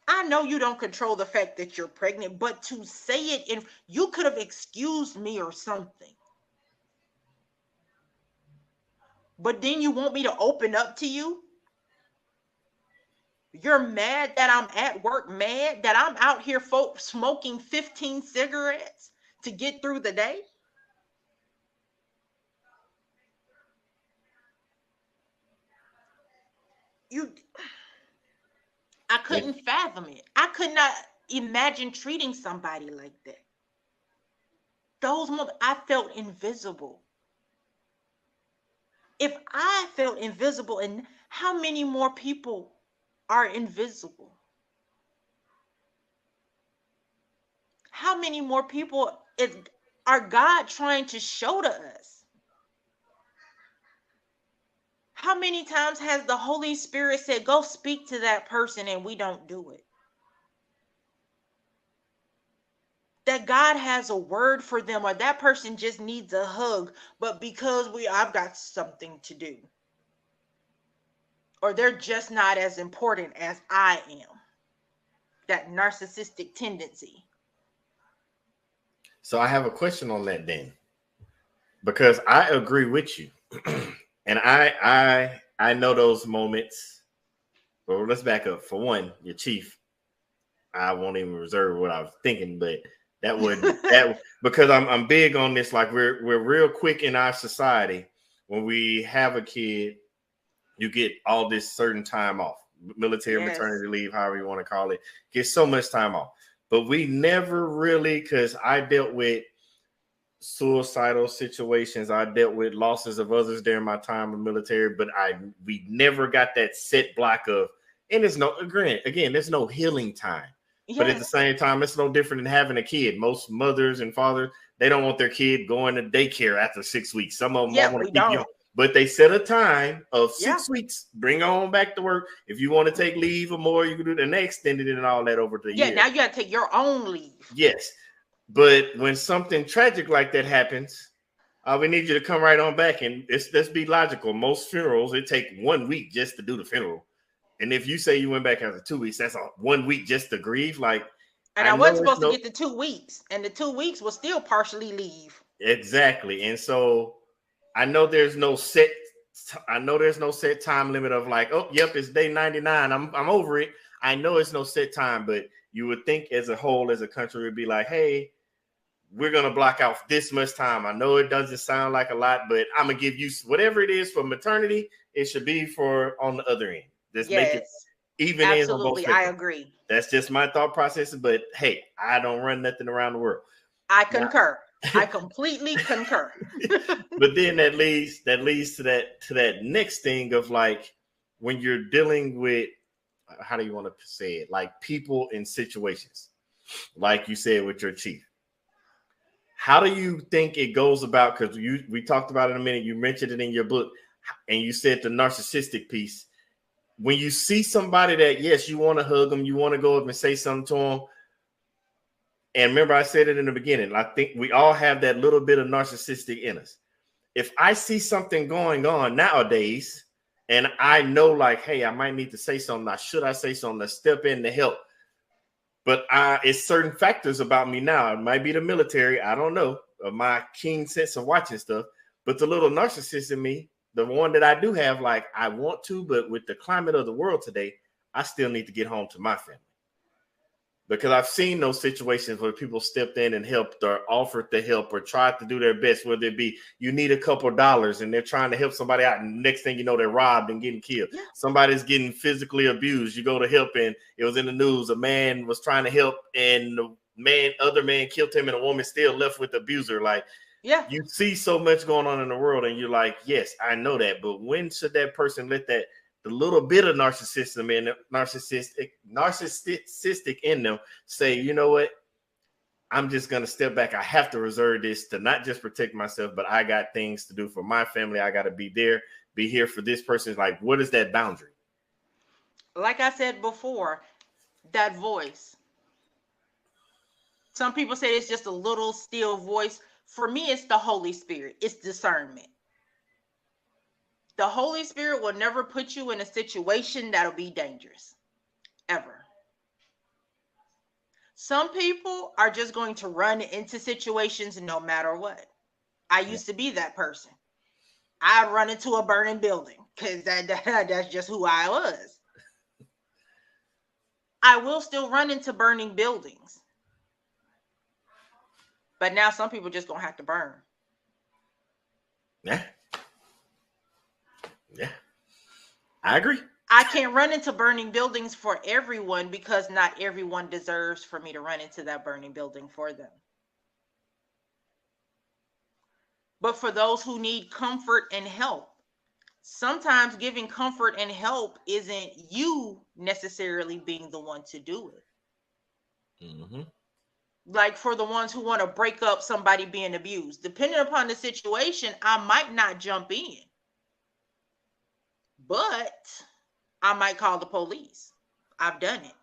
I know you don't control the fact that you're pregnant, but to say it, you could have excused me or something. But then you want me to open up to you? You're mad that I'm at work, mad that I'm out here smoking 15 cigarettes to get through the day? I couldn't fathom it. I could not imagine treating somebody like that. I felt invisible. If I felt invisible, and how many more people are invisible? How many more people are God trying to show to us? How many times has the Holy Spirit said, go speak to that person, and we don't do it? That God has a word for them, or that person just needs a hug, but because I've got something to do. Or they're just not as important as I am. That narcissistic tendency. So I have a question on that then. Because I agree with you. And I know those moments. Well, let's back up. For one, your chief, I won't even reserve what I was thinking, but that would because I'm big on this. Like we're real quick in our society. When we have a kid, you get all this certain time off, military, maternity leave, however you want to call it. Get so much time off, but we never really, because I dealt with suicidal situations, I dealt with losses of others during my time in military, but we never got that set block of, and there's no again, there's no healing time. Yes. But at the same time, it's no different than having a kid. Most mothers and fathers, they don't want their kid going to daycare after 6 weeks. Some of them want to keep you, but they set a time of 6 weeks. Bring on back to work. If you want to take leave or more, you can do it. And they extended it and all that over the year. Now you got to take your own leave. Yes. But when something tragic like that happens, we need you to come right on back. And let's be logical. Most funerals, it take 1 week just to do the funeral. And if you say you went back after 2 weeks, that's 1 week just to grieve. Like, and I wasn't supposed to get the 2 weeks, and the 2 weeks was still partially leave. Exactly. And so I know there's no set time limit of like, oh, yep, it's day 99. I'm over it. I know it's no set time, but you would think as a whole, as a country, would be like, hey, we're gonna block out this much time. I know it doesn't sound like a lot, but I'm gonna give you whatever it is for maternity. It should be for on the other end. Just make it even. Absolutely, I agree. That's just my thought process. But hey, I don't run nothing around the world. I concur. I completely concur. But then that leads to that next thing of like when you're dealing with, how do you want to say it? Like people in situations, like you said with your chief. How do you think it goes about? Because we talked about it in a minute. You mentioned it in your book, and you said the narcissistic piece. When you see somebody that, yes, you want to hug them, you want to go up and say something to them. And remember, I said it in the beginning. I think we all have that little bit of narcissistic in us. If I see something going on nowadays, and I know, like, hey, I might need to say something. Now, should I say something to step in to help? But it's certain factors about me now. It might be the military. I don't know. Of my keen sense of watching stuff. But the little narcissist in me, the one that I do have, like, I want to, but with the climate of the world today, I still need to get home to my family. Because I've seen those situations where people stepped in and helped or offered to help or tried to do their best, whether it be you need a couple of dollars and they're trying to help somebody out. And next thing you know, they're robbed and getting killed. Yeah. Somebody's getting physically abused. You go to help and it was in the news. A man was trying to help and the other man killed him and a woman still left with the abuser. Like, yeah, you see so much going on in the world and you're like, yes, I know that. But when should that person let the little bit of narcissistic in them say, you know what, I'm just going to step back. I have to reserve this to not just protect myself, but I got things to do for my family. I got to be here for this person. Like, what is that boundary? Like I said before, that voice. Some people say it's just a little still voice. For me, it's the Holy Spirit. It's discernment. The Holy Spirit will never put you in a situation that'll be dangerous, ever. Some people are just going to run into situations no matter what. I used to be that person. I'd run into a burning building because that's just who I was. I will still run into burning buildings. But now some people just gonna have to burn. Yeah. Yeah, I agree. I can't run into burning buildings for everyone because not everyone deserves for me to run into that burning building for them. But for those who need comfort and help, sometimes giving comfort and help isn't you necessarily being the one to do it. Mm-hmm. Like for the ones who want to break up somebody being abused, depending upon the situation, I might not jump in. But I might call the police. I've done it.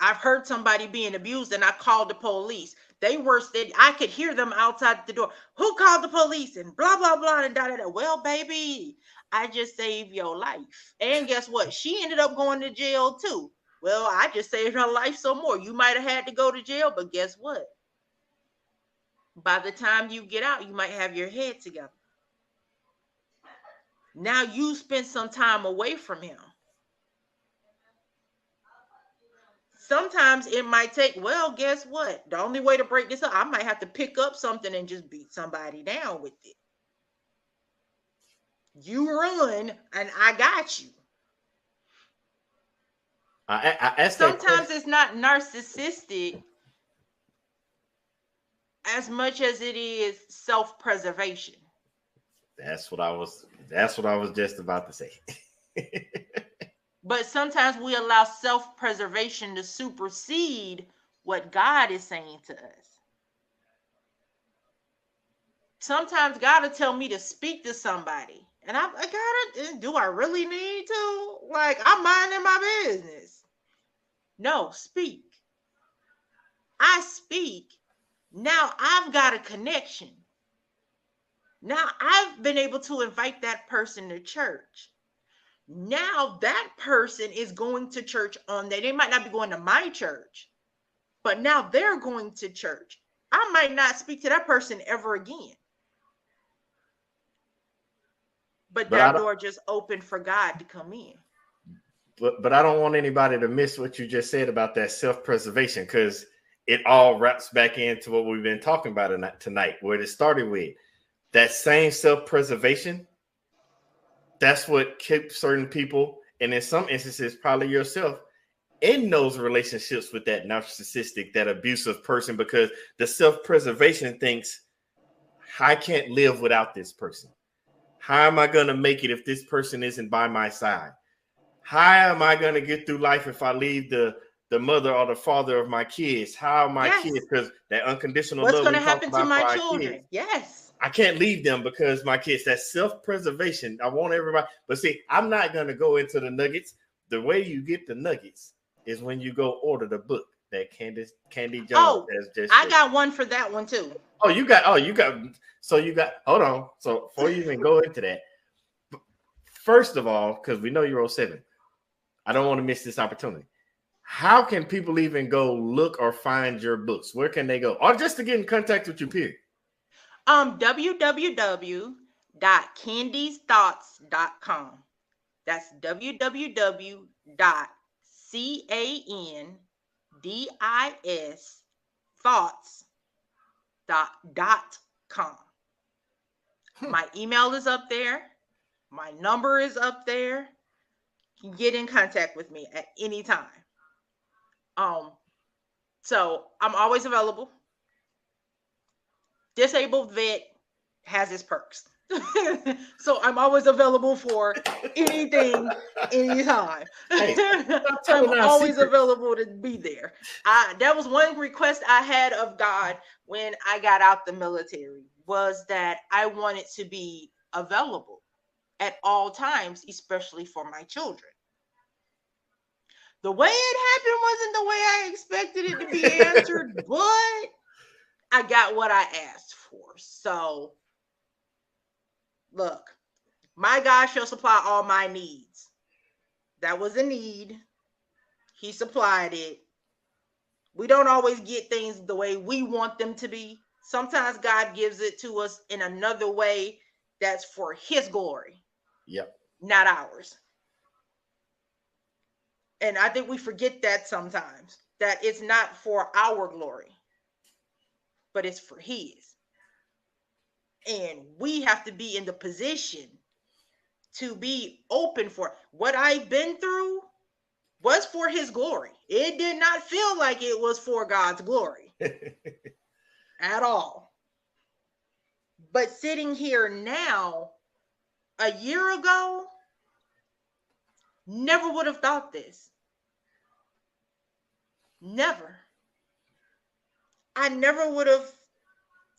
I've heard somebody being abused and I called the police. They were steady. I could hear them outside the door. Who called the police? And blah, blah, blah, and da, da, da. Well, baby, I just saved your life. And guess what? She ended up going to jail too. Well, I just saved her life some more. You might have had to go to jail, but guess what? By the time you get out, you might have your head together. Now you spent some time away from him. Sometimes it might take, well, guess what? The only way to break this up, I might have to pick up something and just beat somebody down with it. You run and I got you. Sometimes it's not narcissistic as much as it is self-preservation. That's what I was just about to say. But sometimes we allow self-preservation to supersede what God is saying to us. Sometimes God will tell me to speak to somebody. And I gotta, do I really need to? Like, I'm minding my business. No, speak. I speak. Now I've got a connection. Now I've been able to invite that person to church. Now that person is going to church on that. They might not be going to my church, but now they're going to church. I might not speak to that person ever again. But But I that don't, door just opened for God to come in. but I don't want anybody to miss what you just said about that self-preservation, because it all wraps back into what we've been talking about tonight, where it started with. That same self-preservation, that's what keeps certain people, and in some instances, probably yourself, in those relationships with that narcissistic, that abusive person, because the self-preservation thinks, I can't live without this person. How am I going to make it if this person isn't by my side? How am I going to get through life if I leave the mother or the father of my kids? How are my kids? Because that unconditional What's love going we to talk happen to about my for our children? kids. Yes. I can't leave them because my kids, that self-preservation. I want everybody, but see, I'm not going to go into the nuggets. The way you get the nuggets is when you go order the book that Candy Jones has just I read. got one for that one too. Hold on. So before you even go into that, first of all, because we know you're 07, I don't want to miss this opportunity. How can people even go look or find your books? Where can they go? Or just to get in contact with you, period. www.candysthoughts.com. That's www.candysthoughts.com. My email is up there. My number is up there. You can get in contact with me at any time. So I'm always available. Disabled Vet has its perks. So I'm always available for anything, anytime. Hey, I'm always available to be there. That was one request I had of God when I got out the military, was that I wanted to be available at all times, especially for my children. The way it happened wasn't the way I expected it to be answered, but I got what I asked for. So, look, my God shall supply all my needs. That was a need. He supplied it. We don't always get things the way we want them to be. Sometimes God gives it to us in another way that's for his glory. Yep. Not ours. And I think we forget that sometimes, that it's not for our glory, but it's for his. And we have to be in the position to be open for what I've been through was for his glory. It did not feel like it was for God's glory at all. But sitting here now, a year ago, never would have thought this. Never. I never would have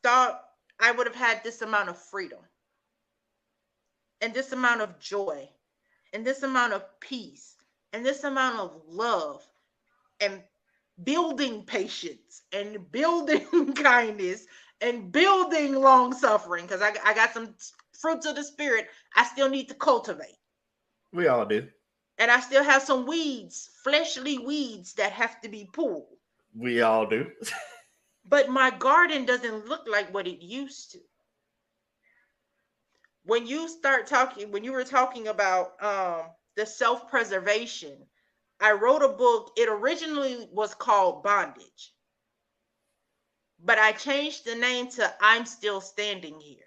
thought I would have had this amount of freedom and this amount of joy and this amount of peace and this amount of love and building patience and building kindness and building long suffering, because I got some fruits of the spirit I still need to cultivate. We all do. And I still have some weeds, fleshly weeds that have to be pulled. We all do. But my garden doesn't look like what it used to. When you were talking about the self-preservation, I wrote a book. It originally was called Bondage, but I changed the name to I'm Still Standing Here.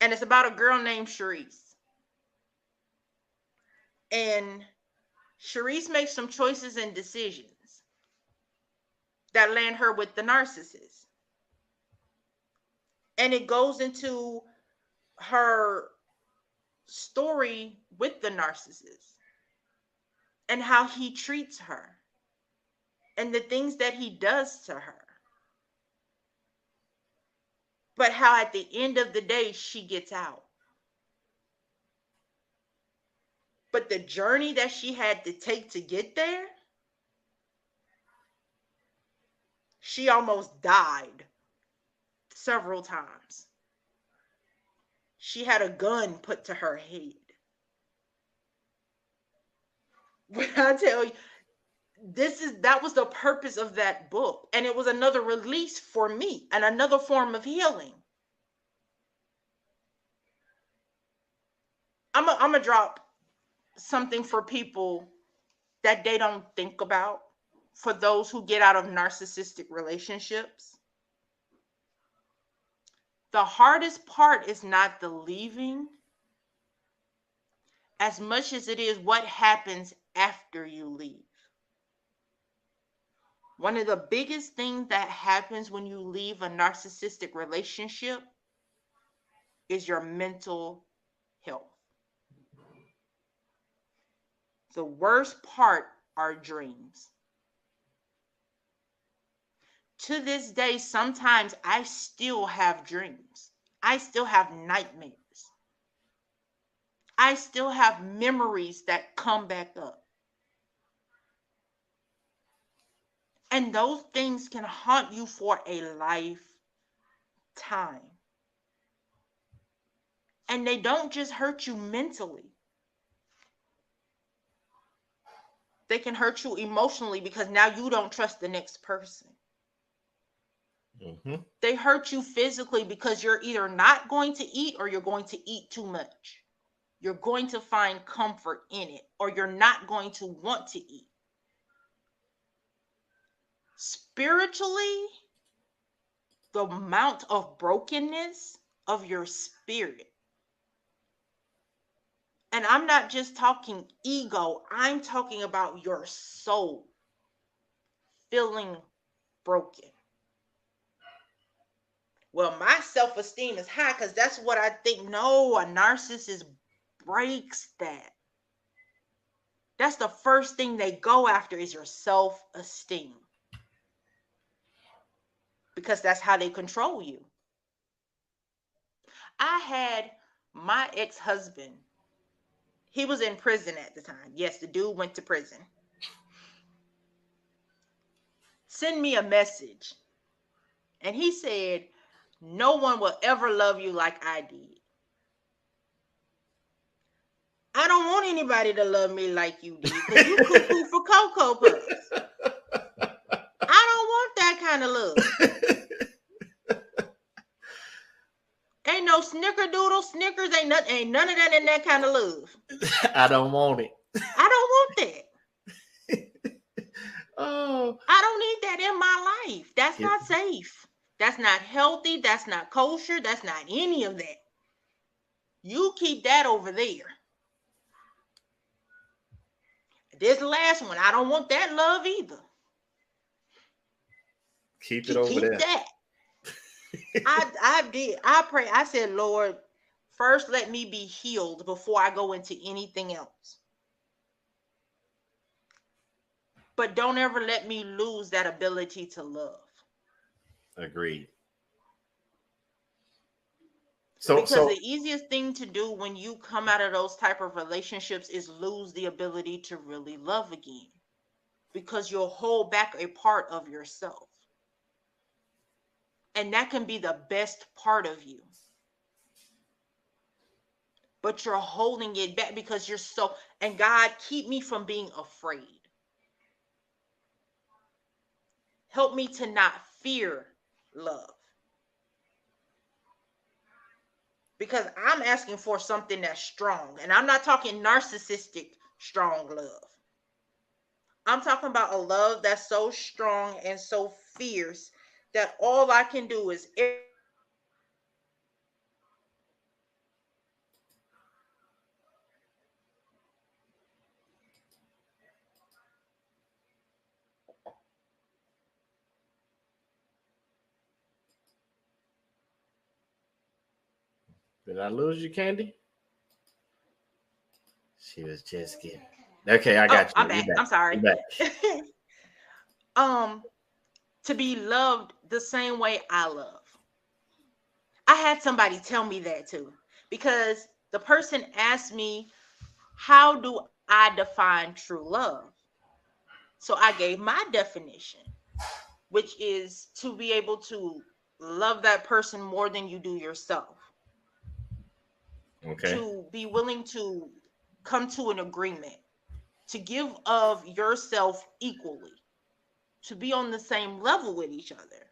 And it's about a girl named Sharice. And Sharice makes some choices and decisions that land her with the narcissist. And it goes into her story with the narcissist and how he treats her and the things that he does to her. But how at the end of the day, she gets out. But the journey that she had to take to get there, she almost died several times. She had a gun put to her head. When I tell you, that was the purpose of that book. And it was another release for me and another form of healing. I'm gonna drop something for people that they don't think about. For those who get out of narcissistic relationships, the hardest part is not the leaving as much as it is what happens after you leave. One of the biggest things that happens when you leave a narcissistic relationship is your mental health. The worst part are dreams. To this day, sometimes I still have dreams. I still have nightmares. I still have memories that come back up. And those things can haunt you for a lifetime. And they don't just hurt you mentally. They can hurt you emotionally because now you don't trust the next person. Mm-hmm. They hurt you physically because you're either not going to eat or you're going to eat too much. You're going to find comfort in it, or you're not going to want to eat. Spiritually, the amount of brokenness of your spirit. And I'm not just talking ego, I'm talking about your soul feeling broken. Well, my self-esteem is high because that's what I think. No, a narcissist breaks that. That's the first thing they go after is your self-esteem. Because that's how they control you. I had my ex-husband. He was in prison at the time. Yes, the dude went to prison. Send me a message. And he said, no one will ever love you like I did. I don't want anybody to love me like you did because you cuckoo for Cocoa Puffs. I don't want that kind of love. Ain't no snickerdoodle, Snickers, ain't none of that in that kind of love. I don't want it. I don't want that. Oh, I don't need that in my life. That's not safe. That's not healthy. That's not kosher. That's not any of that. You keep that over there. This last one, I don't want that love either. Keep it over there. That. I pray. I said, Lord, first let me be healed before I go into anything else. But don't ever let me lose that ability to love. Agreed. Because the easiest thing to do when you come out of those type of relationships is lose the ability to really love again. Because you'll hold back a part of yourself. And that can be the best part of you. But you're holding it back because you're so, and God, keep me from being afraid. Help me to not fear love. Because I'm asking for something that's strong. And I'm not talking narcissistic strong love. I'm talking about a love that's so strong and so fierce that all I can do is Did I lose you, Candy? She was just kidding. Okay, I got you. I'm back. I'm sorry. Back. To be loved the same way I love. I had somebody tell me that too, because the person asked me, how do I define true love? So I gave my definition, which is to be able to love that person more than you do yourself. Okay. To be willing to come to an agreement, to give of yourself equally, to be on the same level with each other.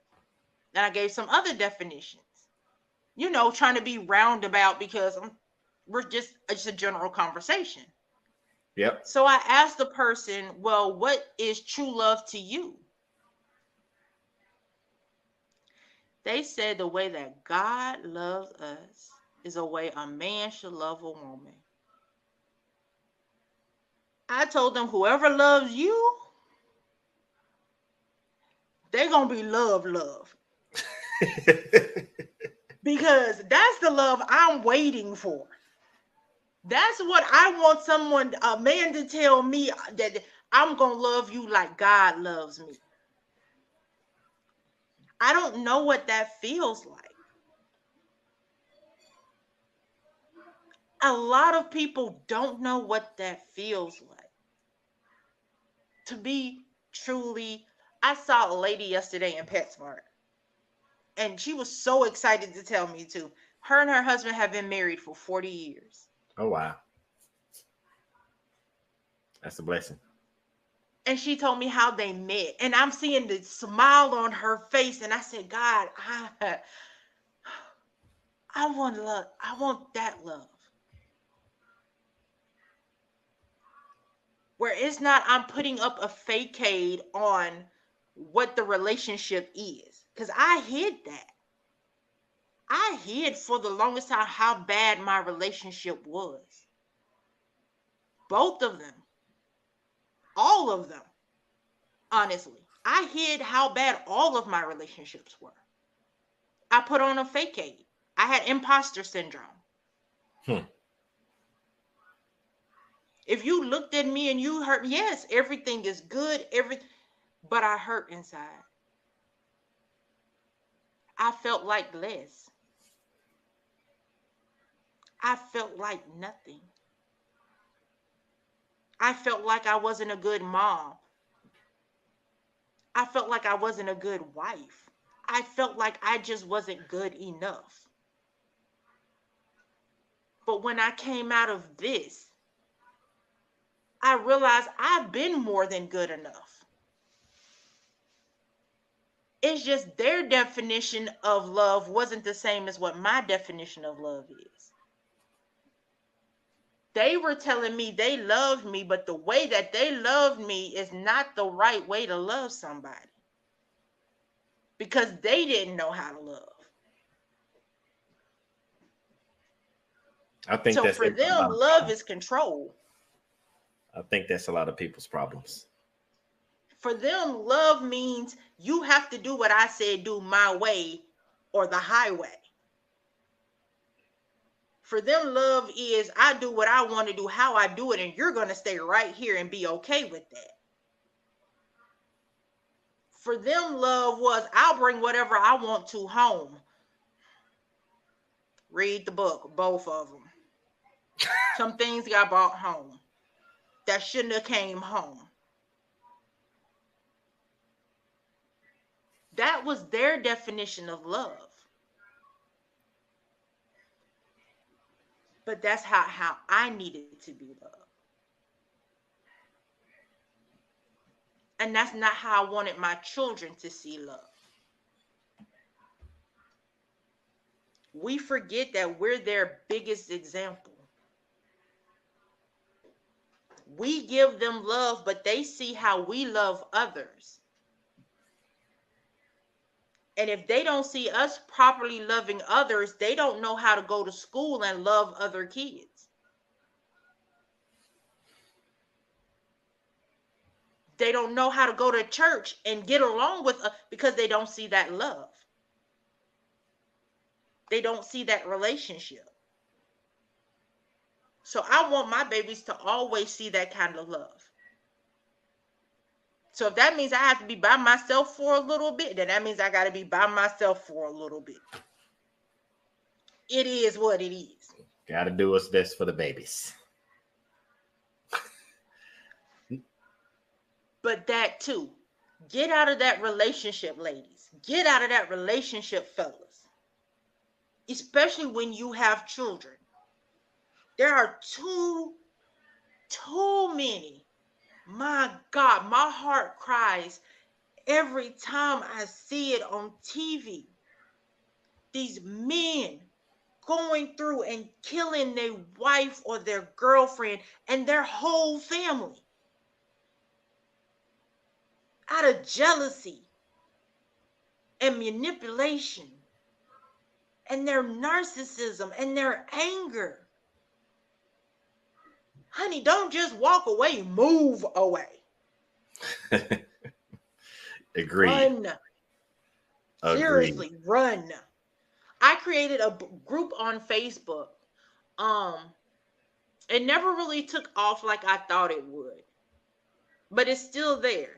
And I gave some other definitions, trying to be roundabout because It's a general conversation. Yep. So I asked the person, well, what is true love to you? They said the way that God loves us is a way a man should love a woman. I told them, whoever loves you, they're going to be love. Because that's the love I'm waiting for. That's what I want a man to tell me, that I'm going to love you like God loves me. I don't know what that feels like. A lot of people don't know what that feels like. To be truly, I saw a lady yesterday in PetSmart, and she was so excited to tell me to. Her and her husband have been married for 40 years. Oh, wow. That's a blessing. And she told me how they met. And I'm seeing the smile on her face. And I said, God, I want love. I want that love. Where it's not, I'm putting up a facade on what the relationship is. Because I hid that. I hid for the longest time how bad my relationship was. Both of them. All of them. Honestly. I hid how bad all of my relationships were. I put on a facade. I had imposter syndrome. If you looked at me and you hurt, yes, everything is good, but I hurt inside. I felt like less. I felt like nothing. I felt like I wasn't a good mom. I felt like I wasn't a good wife. I felt like I just wasn't good enough. But when I came out of this, I realized I've been more than good enough. It's just their definition of love wasn't the same as what my definition of love is. They were telling me they loved me, but the way that they loved me is not the right way to love somebody. Because they didn't know how to love. I think so that's for them, love is control. I think that's a lot of people's problems. For them, love means you have to do what I said, do my way or the highway. For them, love is I do what I want to do, how I do it, and you're going to stay right here and be okay with that. For them, love was I'll bring whatever I want to home. Read the book, both of them. Some things got brought home that shouldn't have came home. That was their definition of love. But that's how I needed to be loved. And that's not how I wanted my children to see love. We forget that we're their biggest example. We give them love, but they see how we love others. And if they don't see us properly loving others, they don't know how to go to school and love other kids. They don't know how to go to church and get along with because they don't see that love. They don't see that relationship. So I want my babies to always see that kind of love. So if that means I have to be by myself for a little bit, then that means I got to be by myself for a little bit. It is what it is. Got to do what's best for the babies. But that too, get out of that relationship, ladies. Get out of that relationship, fellas. Especially when you have children. There are too many. My God, my heart cries every time I see it on TV. These men going through and killing their wife or their girlfriend and their whole family out of jealousy and manipulation and their narcissism and their anger. Honey, don't just walk away, move away. Agreed. Run. Agreed. Seriously, run. I created a group on Facebook. It never really took off like I thought it would, but it's still there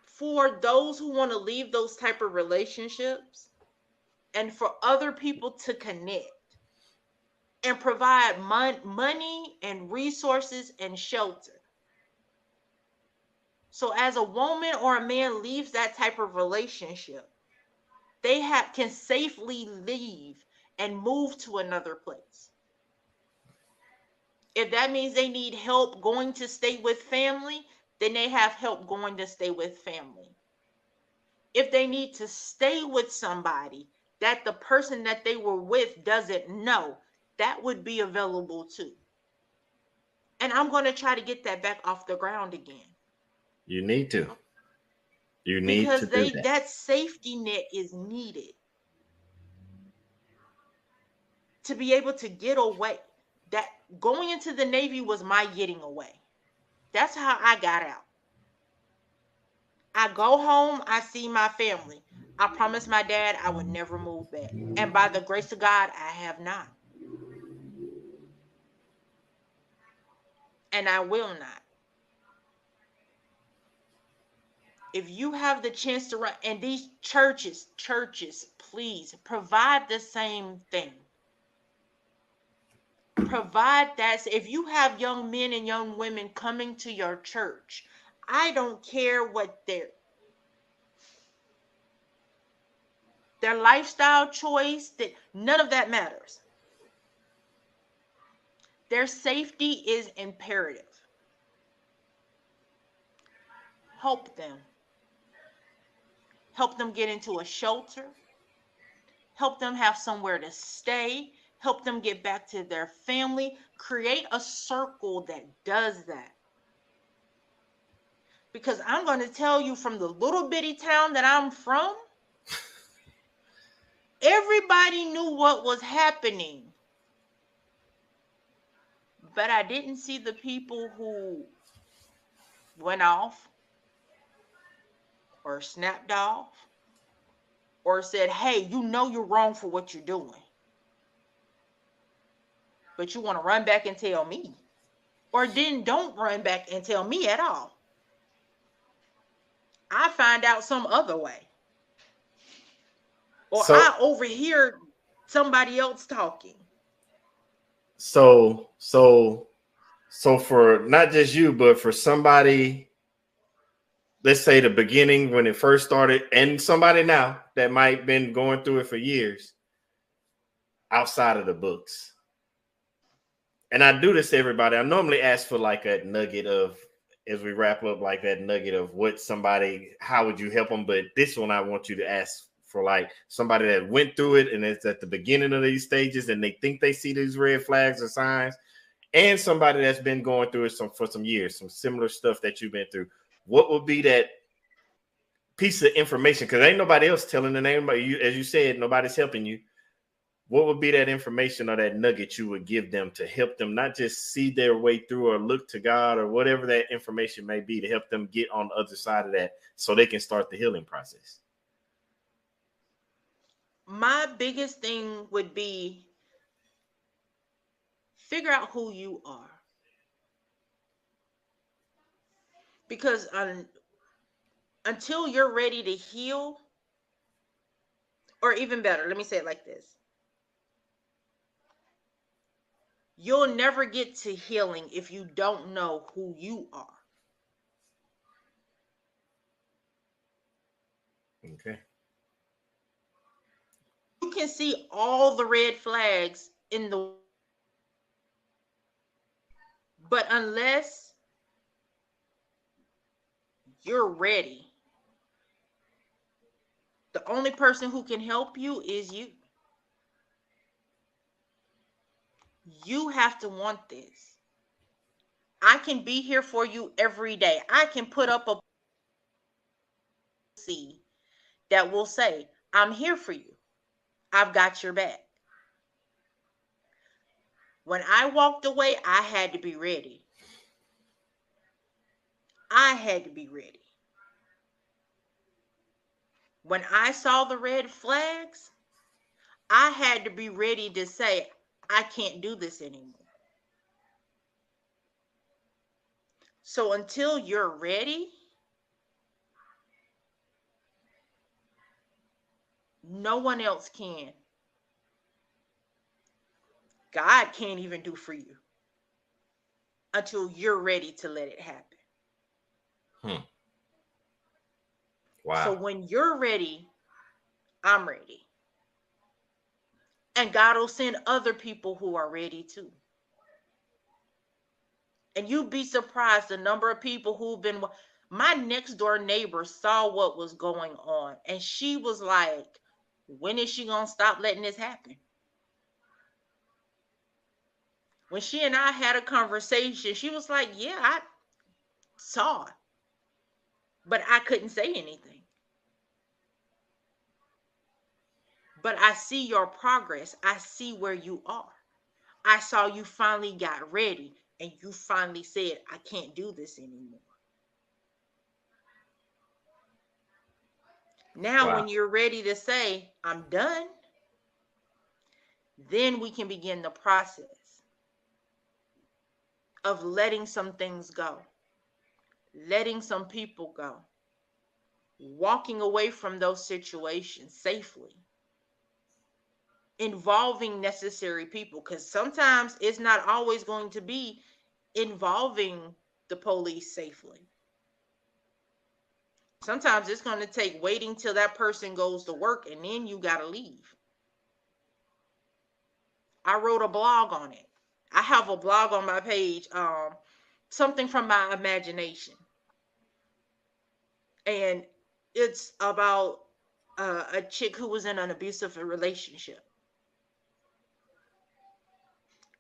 for those who want to leave those type of relationships and for other people to connect and provide money and resources and shelter. So as a woman or a man leaves that type of relationship, they can safely leave and move to another place. If that means they need help going to stay with family, then they have help going to stay with family. If they need to stay with somebody that the person that they were with doesn't know, that would be available too. And I'm going to try to get that back off the ground again. You need to. You need because to do that. That safety net is needed to be able to get away. That going into the Navy was my getting away. That's how I got out. I go home, I see my family. I promised my dad I would never move back. And by the grace of God, I have not. And I will not. If you have the chance to run, and these churches, please provide the same thing. Provide that. If you have young men and young women coming to your church, I don't care what their lifestyle choice, that none of that matters. Their safety is imperative. Help them. Help them get into a shelter. Help them have somewhere to stay. Help them get back to their family. Create a circle that does that. Because I'm going to tell you, from the little bitty town that I'm from, everybody knew what was happening. But I didn't see the people who went off or snapped off or said, hey, you know you're wrong for what you're doing, but you want to run back and tell me. Or then don't run back and tell me at all. I find out some other way. Or I overhear somebody else talking. So for not just you, but for somebody, let's say the beginning when it first started, and somebody now that might have been going through it for years, outside of the books. And I do this to everybody. I normally ask for like a nugget of, as we wrap up, like that nugget of what somebody, how would you help them? But this one, I want you to ask for like somebody that went through it and it's at the beginning of these stages and they think they see these red flags or signs, and somebody that's been going through it for some years, some similar stuff that you've been through. What would be that piece of information? Because ain't nobody else telling the name, but you, as you said, nobody's helping you. What would be that information or that nugget you would give them to help them not just see their way through or look to God or whatever that information may be, to help them get on the other side of that so they can start the healing process? My biggest thing would be figure out who you are. Because until you're ready to heal, or even better, let me say it like this. You'll never get to healing if you don't know who you are. Okay. You can see all the red flags in the, but unless you're ready, the only person who can help you is you. You have to want this. I can be here for you every day. I can put up a policy that will say, I'm here for you. I've got your back. When I walked away, I had to be ready. I had to be ready. When I saw the red flags, I had to be ready to say, I can't do this anymore. So until you're ready, no one else can. God can't even do for you until you're ready to let it happen. Wow. So when you're ready, I'm ready. And God will send other people who are ready too. And you'd be surprised the number of people who've been. My next door neighbor saw what was going on, and she was like, when is she going to stop letting this happen? When she and I had a conversation, she was like, yeah, I saw it, but I couldn't say anything. But I see your progress. I see where you are. I saw you finally got ready and you finally said, I can't do this anymore. Now, Wow. when you're ready to say, I'm done, then we can begin the process of letting some things go, letting some people go, walking away from those situations safely, involving necessary people, because sometimes it's not always going to be involving the police safely. Sometimes it's going to take waiting till that person goes to work and then you got to leave. I wrote a blog on it. I have a blog on my page, something from my imagination. And it's about a chick who was in an abusive relationship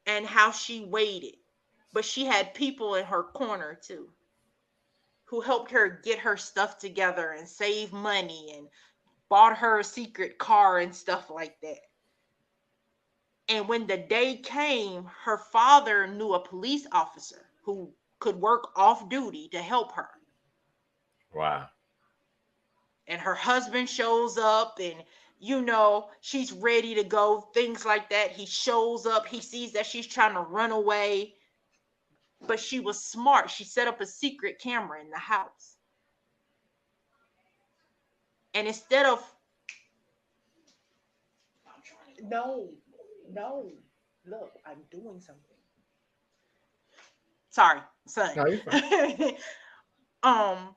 and how she waited. But she had people in her corner too who helped her get her stuff together and save money and bought her a secret car and stuff like that. And when the day came, her father knew a police officer who could work off duty to help her. Wow. And her husband shows up and, you know, she's ready to go, things like that. He shows up, he sees that she's trying to run away, but she was smart. She set up a secret camera in the house. And instead of, no, look, I'm doing something. Sorry, son. No, you're fine.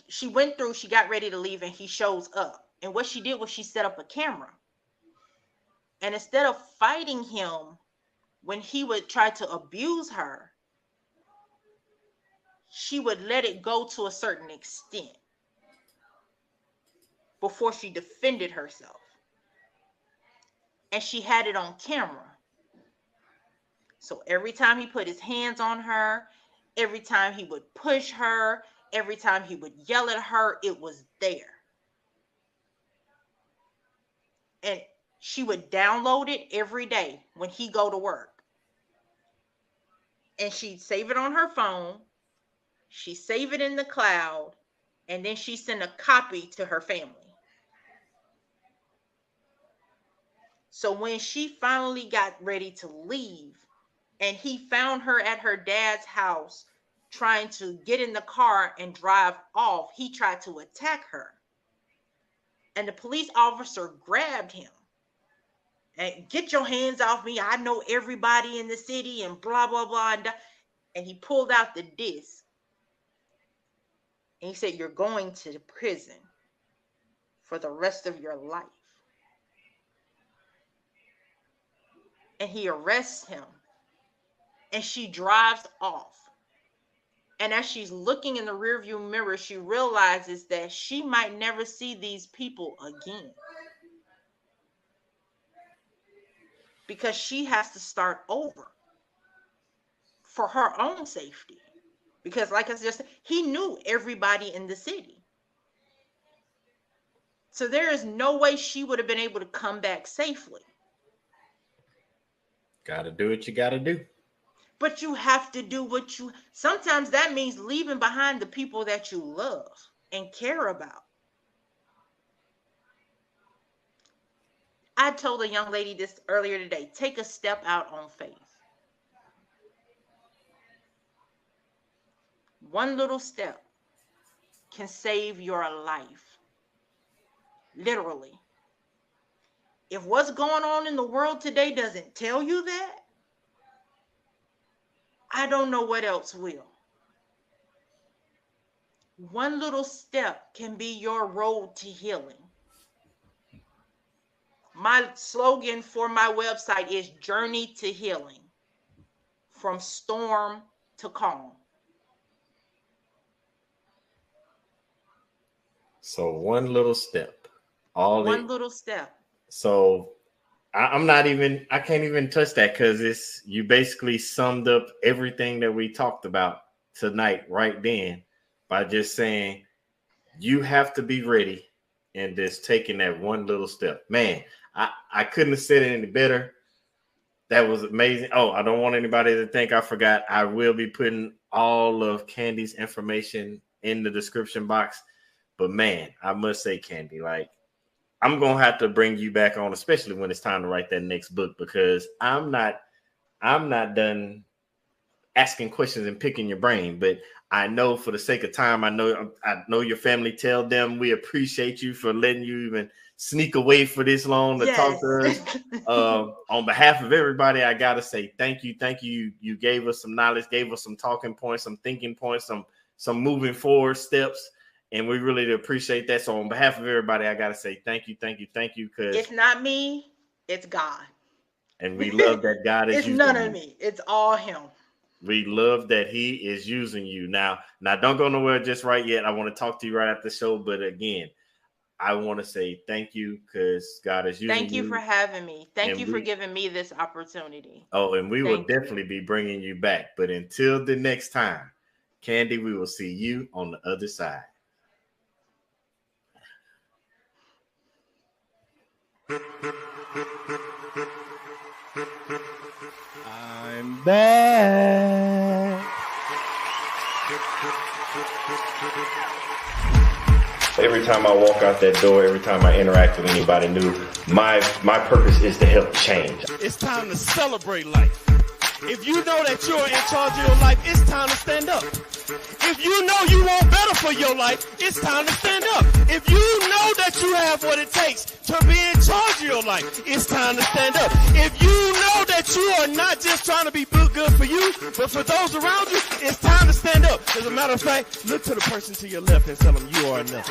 She went through, she got ready to leave, and he shows up. And what she did was she set up a camera. And instead of fighting him when he would try to abuse her, she would let it go to a certain extent before she defended herself. And she had it on camera. So every time he put his hands on her, every time he would push her, every time he would yell at her, it was there. And she would download it every day when he go to work. And she'd save it on her phone. She'd save it in the cloud. And then she sent a copy to her family. So when she finally got ready to leave, and he found her at her dad's house trying to get in the car and drive off, he tried to attack her. And the police officer grabbed him. And get your hands off me. I know everybody in the city and blah, blah, blah. And he pulled out the disc. And he said, you're going to prison for the rest of your life. And he arrests him. And she drives off. And as she's looking in the rearview mirror, she realizes that she might never see these people again. because she has to start over for her own safety. Because like I just said, he knew everybody in the city. So there is no way she would have been able to come back safely. Gotta do what you gotta do. But you have to do what you, sometimes that means leaving behind the people that you love and care about. I told a young lady this earlier today, take a step out on faith. One little step can save your life. Literally. If what's going on in the world today doesn't tell you that, I don't know what else will. One little step can be your road to healing. My slogan for my website is Journey to Healing, from storm to calm. So one little step. One little step. So I can't even touch that, because you basically summed up everything that we talked about tonight right then by just saying you have to be ready and just taking that one little step. Man, I couldn't have said it any better. That was amazing. Oh, I don't want anybody to think I forgot. I will be putting all of Candy's information in the description box. But man, I must say, Candy, like, I'm going to have to bring you back on, especially when it's time to write that next book, because I'm not done asking questions and picking your brain. But I know, for the sake of time, I know your family. Tell them we appreciate you for letting you even sneak away for this long to talk to us. On behalf of everybody, I got to say thank you. Thank you. You gave us some knowledge, gave us some talking points, some thinking points, some moving forward steps. And we really appreciate that. So on behalf of everybody, I got to say thank you. Because it's not me, it's God. And we love that God is it's using none you. of me. It's all him. We love that he is using you. Now don't go nowhere just right yet. I want to talk to you right after the show. But again, I want to say thank you, because God is using you. Thank you for having me. Thank you for giving me this opportunity. Oh, and we will definitely be bringing you back. But until the next time, Candy, we will see you on the other side. I'm back. Every time I walk out that door, every time I interact with anybody new, my purpose is to help change. It's time to celebrate life. If you know that you're in charge of your life, it's time to stand up. If you know you want better for your life, it's time to stand up. If you know that you have what it takes to be in charge of your life, it's time to stand up. If you know that you are not just trying to be good for you, but for those around you, it's time to stand up. As a matter of fact, look to the person to your left and tell them you are enough.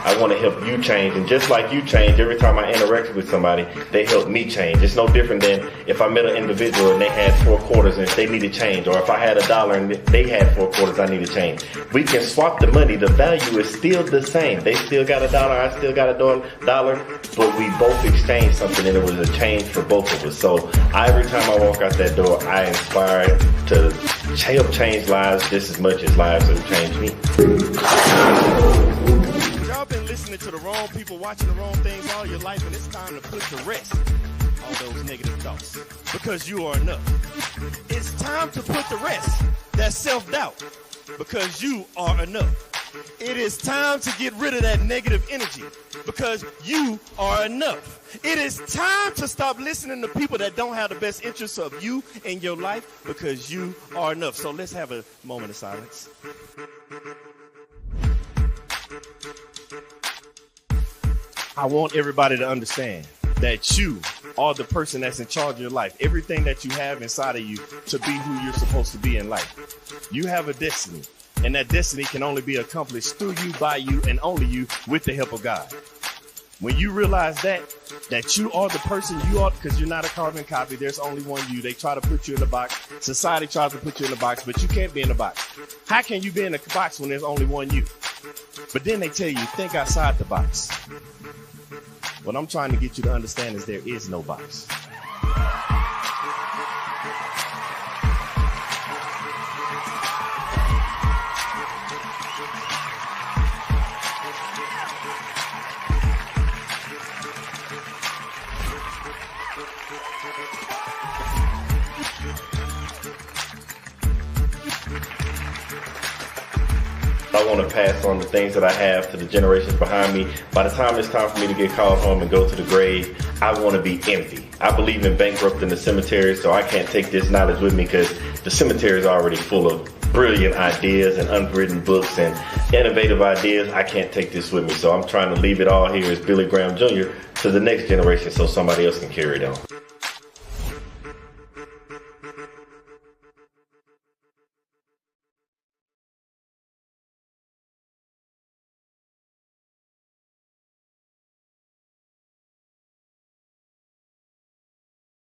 I want to help you change, and just like you change, every time I interact with somebody, they help me change. It's no different than if I met an individual and they had 4 quarters and they needed change, or if I had $1 and they had 4 quarters, I need to change. We can swap the money. The value is still the same. They still got $1, I still got $1, but we both exchanged something, and it was a change for both of us. So every time I walk out that door, I inspire to help change lives just as much as lives have changed me. Y'all been listening to the wrong people, watching the wrong things all your life, and it's time to put to rest all those negative thoughts, because you are enough. It's time to put to rest that self-doubt, because you are enough. It is time to get rid of that negative energy, because you are enough. It is time to stop listening to people that don't have the best interests of you in your life, because you are enough. So let's have a moment of silence. I want everybody to understand that you are the person that's in charge of your life. Everything that you have inside of you to be who you're supposed to be in life. You have a destiny, and that destiny can only be accomplished through you, by you, and only you, with the help of God. When you realize that you are the person you are, because you're not a carbon copy, there's only one you. They try to put you in a box. Society tries to put you in a box, but you can't be in a box. How can you be in a box when there's only one you? But then they tell you, think outside the box. What I'm trying to get you to understand is there is no box. I want to pass on the things that I have to the generations behind me. By the time it's time for me to get called home and go to the grave, I want to be empty. I believe in bankrupting the cemetery, so I can't take this knowledge with me because the cemetery is already full of brilliant ideas and unwritten books and innovative ideas. I can't take this with me, so I'm trying to leave it all here as Billy Graham Jr. to the next generation so somebody else can carry it on.